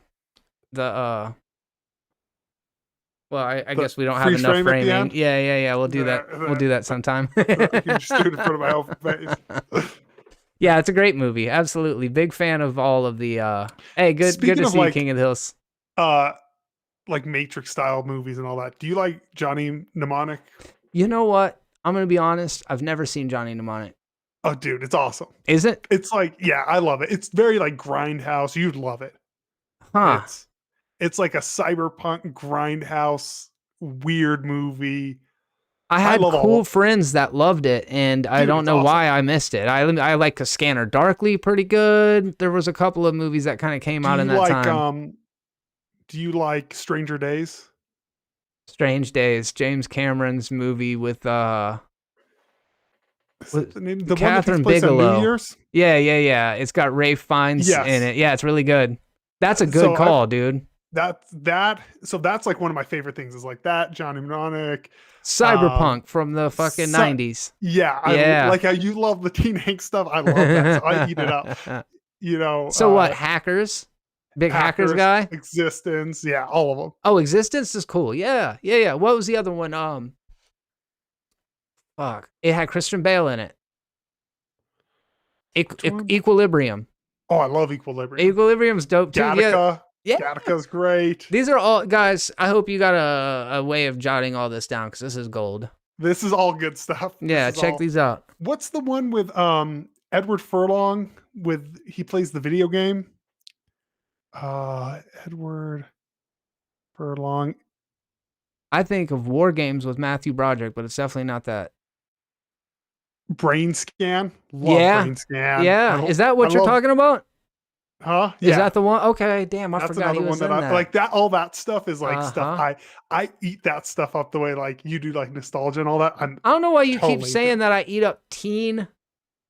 well, I guess we don't have freeze enough frame at the framing. end? Yeah. We'll do that. We'll do that sometime. I can just do it in front of my own face. Yeah, it's a great movie. Absolutely. Big fan of all of the hey, good Speaking to of, see like, King of the Hills. Like Matrix style movies and all that. Do you like Johnny Mnemonic? You know what? I'm going to be honest, I've never seen Johnny Mnemonic. Oh, dude, it's awesome. Is it? It's like, yeah, I love it. It's very like Grindhouse. You'd love it. Huh. It's like a cyberpunk Grindhouse weird movie. I had love cool friends that loved it, and I Dude, don't it's know awesome. why I missed it. I like A Scanner Darkly pretty good. There was a couple of movies that kind of came out in that time. Do you like Stranger Days? Strange Days, James Cameron's movie with Is it the name? The Catherine one that takes place on Bigelow. New Year's? Yeah. It's got Ray Fiennes Yes. in it. Yeah, it's really good. That's a good call, dude. So that's like one of my favorite things is like that, Johnny Mnemonic. Cyberpunk from the fucking 90s. Yeah. Yeah. I like how you love the teen angst stuff. I love that. So I eat it up. You know. So what, Hackers? Big Hackers guy? Existence. Yeah, all of them. Oh, Existence is cool. Yeah. What was the other one? Fuck. It had Christian Bale in it. Equilibrium. Oh, I love Equilibrium. Equilibrium's dope too. Gattaca. Yeah. Gattaca's great. These are all, guys, I hope you got a way of jotting all this down, because this is gold. This is all good stuff. Yeah, check these out. What's the one with Edward Furlong he plays the video game? Edward Furlong. I think of War Games with Matthew Broderick, but it's definitely not that. Brain Scan. Brain Scan. Yeah. Is that what you're talking about? Huh? Is Yeah. that the one? Okay, damn, I That's forgot he another was one in that that. I like. That all that stuff is like stuff Uh-huh. I eat that stuff up the way like you do, like nostalgia and all that. I don't know why you keep totally saying that I eat up teen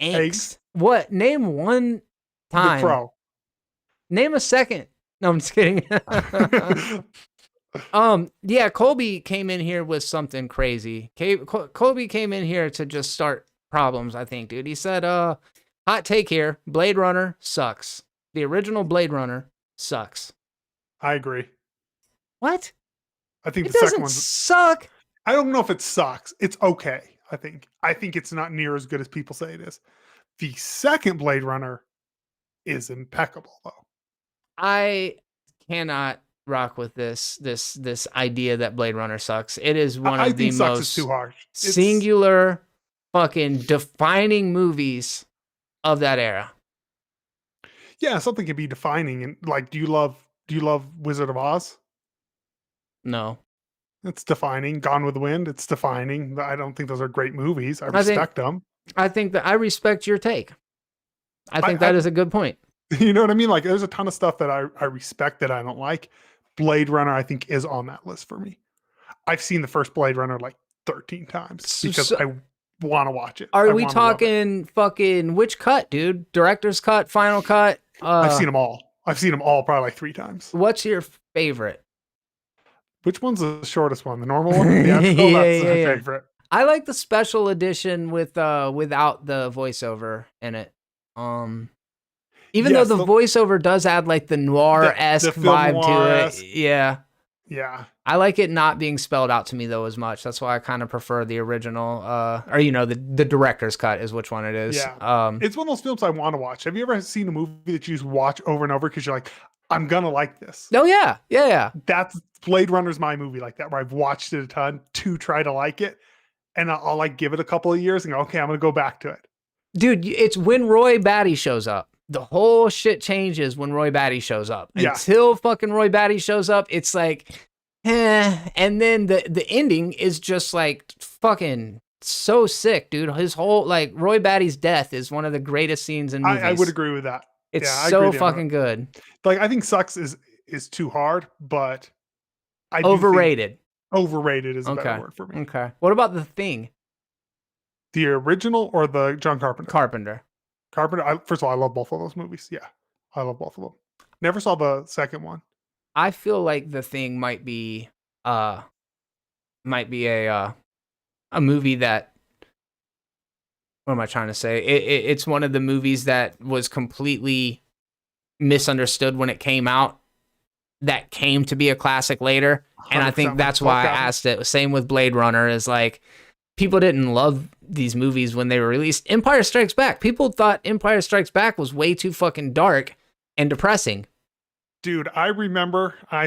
angst. Angst. What? Name one time. The Crow. Name a second. No, I'm just kidding. Yeah, Colby came in here with something crazy. Colby came in here to just start problems, I think, dude. He said, hot take here, Blade Runner sucks. The original Blade Runner sucks. I agree. What? I think It the second doesn't one suck. I don't know if it sucks. It's okay. I think it's not near as good as people say it is. The second Blade Runner is impeccable, though. I cannot rock with this idea that Blade Runner sucks. It is one I of the think sucks is most too harsh. singular, fucking defining movies of that era. Yeah, something can be defining. And like, do you love Wizard of Oz? No. It's defining. Gone with the Wind. It's defining. I don't think those are great movies. I respect them. I think that I respect your take. I think that is a good point. You know what I mean? Like, there's a ton of stuff that I respect that I don't like. Blade Runner, I think, is on that list for me. I've seen the first Blade Runner like 13 times because I want to watch it. Are we talking fucking which cut, dude? Director's cut, final cut? I've seen them all. I've seen them all probably like 3 times. What's your favorite? Which one's the shortest one? The normal one? Yeah, that's my favorite. I like the special edition with without the voiceover in it. Even though the voiceover does add like the noir-esque vibe to it. Yeah. Yeah. I like it not being spelled out to me though as much. That's why I kind of prefer the original, or the director's cut is which one it is. Yeah. It's one of those films I want to watch. Have you ever seen a movie that you just watch over and over because you're like, I'm gonna like this? Oh yeah. That's Blade Runner's my movie like that, where I've watched it a ton to try to like it, and I'll like give it a couple of years and go, okay, I'm gonna go back to it. Dude, it's when Roy Batty shows up. The whole shit changes when Roy Batty shows up. Yeah. Until fucking Roy Batty shows up, it's like, and then the ending is just like fucking so sick, dude. His whole like Roy Batty's death is one of the greatest scenes in movies. I would agree with that. It's I so agree fucking good. Like I think sucks is too hard, but I do Overrated. think overrated is a better word for me. Okay. What about The Thing? The original or the John Carpenter? Carpenter. First of all, I love both of those movies. Yeah, I love both of them. Never saw the second one. I feel like The Thing might be a movie that, what am I trying to say? It's one of the movies that was completely misunderstood when it came out, that came to be a classic later. And I think that's why I asked it. Same with Blade Runner, is like, people didn't love these movies when they were released. Empire Strikes Back. People thought Empire Strikes Back was way too fucking dark and depressing. Dude, I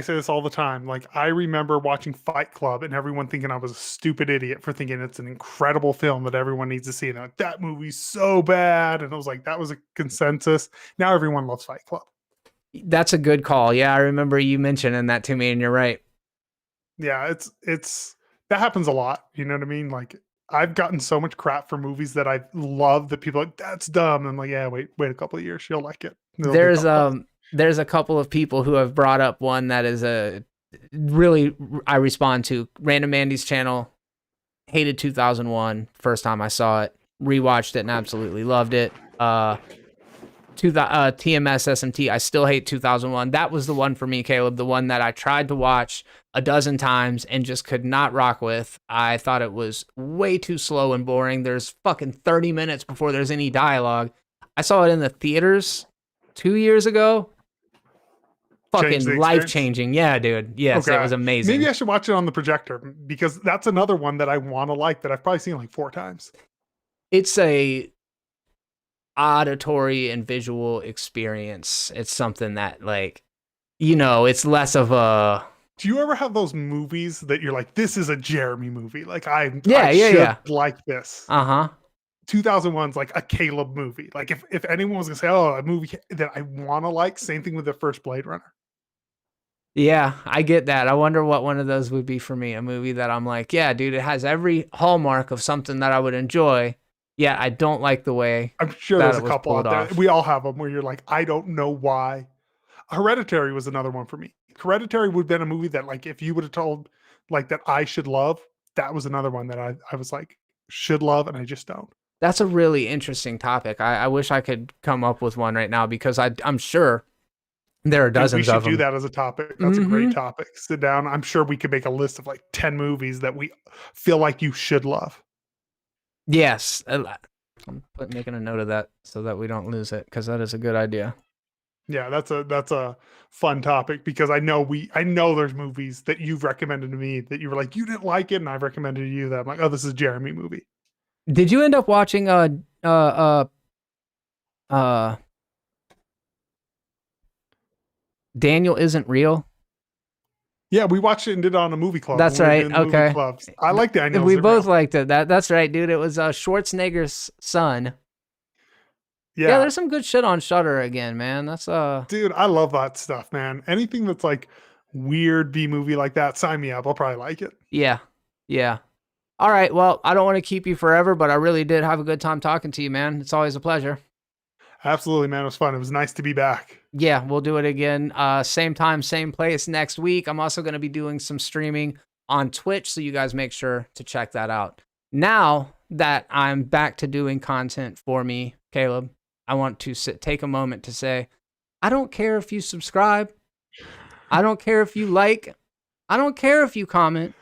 say this all the time, like I remember watching Fight Club and everyone thinking I was a stupid idiot for thinking it's an incredible film that everyone needs to see. And like, that movie's so bad. And I was like, that was a consensus. Now everyone loves Fight Club. That's a good call. Yeah, I remember you mentioning that to me, and you're right. Yeah, it's that happens a lot. You know what I mean? Like I've gotten so much crap for movies that I love that people are like, that's dumb. And I'm like, yeah, wait a couple of years, you'll like it. There's a couple of people who have brought up one that is I respond to. Random Andy's channel, hated 2001 first time I saw it, rewatched it and absolutely loved it. TMS SMT, I still hate 2001. That was the one for me, Caleb, the one that I tried to watch a dozen times and just could not rock with. I thought it was way too slow and boring. There's fucking 30 minutes before there's any dialogue. I saw it in the theaters 2 years ago. Fucking life-changing. Yeah, dude. Yes, okay. It was amazing. Maybe I should watch it on the projector, because that's another one that I want to like that I've probably seen like 4 times. It's a auditory and visual experience. It's something that, like, it's less of a... Do you ever have those movies that you're like, this is a Jeremy movie? Like, I should like this. 2001's like a Caleb movie. Like, if anyone was gonna say, oh, a movie that I want to like, same thing with the first Blade Runner. Yeah, I get that. I wonder what one of those would be for me. A movie that I'm like, yeah, dude, it has every hallmark of something that I would enjoy. Yeah, I don't like the way. I'm sure there's a couple out there. We all have them where you're like, I don't know why. Hereditary was another one for me. Hereditary would have been a movie that, like, if you would have told, like, that I should love, that was another one that I was like, should love, and I just don't. That's a really interesting topic. I wish I could come up with one right now, because I'm sure there are dozens of them. We should do that as a topic. That's a great topic. Sit down. I'm sure we could make a list of like 10 movies that we feel like you should love. Yes. I'm making a note of that so that we don't lose it, because that is a good idea. Yeah, that's a fun topic, because I know there's movies that you've recommended to me that you were like, you didn't like it, and I've recommended to you that I'm like, oh, this is a Jeremy movie. Did you end up watching Daniel Isn't Real? Yeah, we watched it and did it on a movie club. That's right. Okay. I liked Daniel. We both liked it. That's right, dude. It was Schwarzenegger's son. Yeah, there's some good shit on Shudder again, man. That's Dude, I love that stuff, man. Anything that's like weird B movie like that, sign me up. I'll probably like it. Yeah. All right. Well, I don't want to keep you forever, but I really did have a good time talking to you, man. It's always a pleasure. Absolutely, man. It was fun. It was nice to be back. Yeah, we'll do it again. Same time, same place next week. I'm also going to be doing some streaming on Twitch, so you guys make sure to check that out. Now that I'm back to doing content for me, Caleb, I want to take a moment to say, I don't care if you subscribe. I don't care if you like. I don't care if you comment.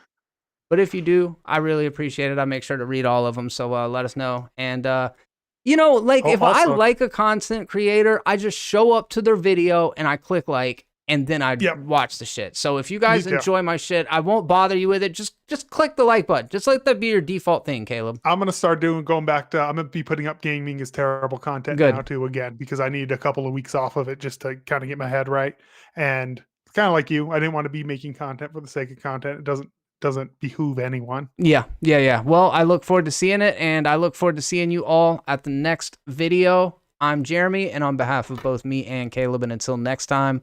But if you do, I really appreciate it. I make sure to read all of them, so let us know. And, if I like a content creator, I just show up to their video and I click like, and then I'd Yep. watch the shit. So if you guys Me too. enjoy my shit, I won't bother you with it. Just click the like button. Just let that be your default thing, Caleb. I'm gonna start going back to. I'm gonna be putting up gaming is terrible content Good. now too again because I need a couple of weeks off of it just to kind of get my head right. And kind of like you, I didn't want to be making content for the sake of content. It doesn't behoove anyone. Yeah. Well, I look forward to seeing it, and I look forward to seeing you all at the next video. I'm Jeremy, and on behalf of both me and Caleb, and until next time,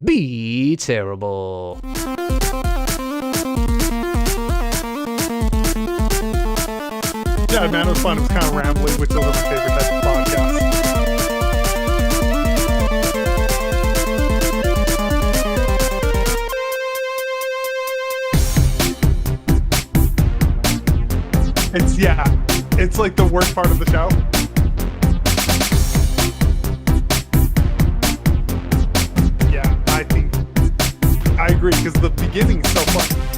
be terrible. Yeah, man, it was fun. It was kind of rambling, which those are my favorite type of podcasts. It's like the worst part of the show. Yeah, I agree because the beginning is so fun.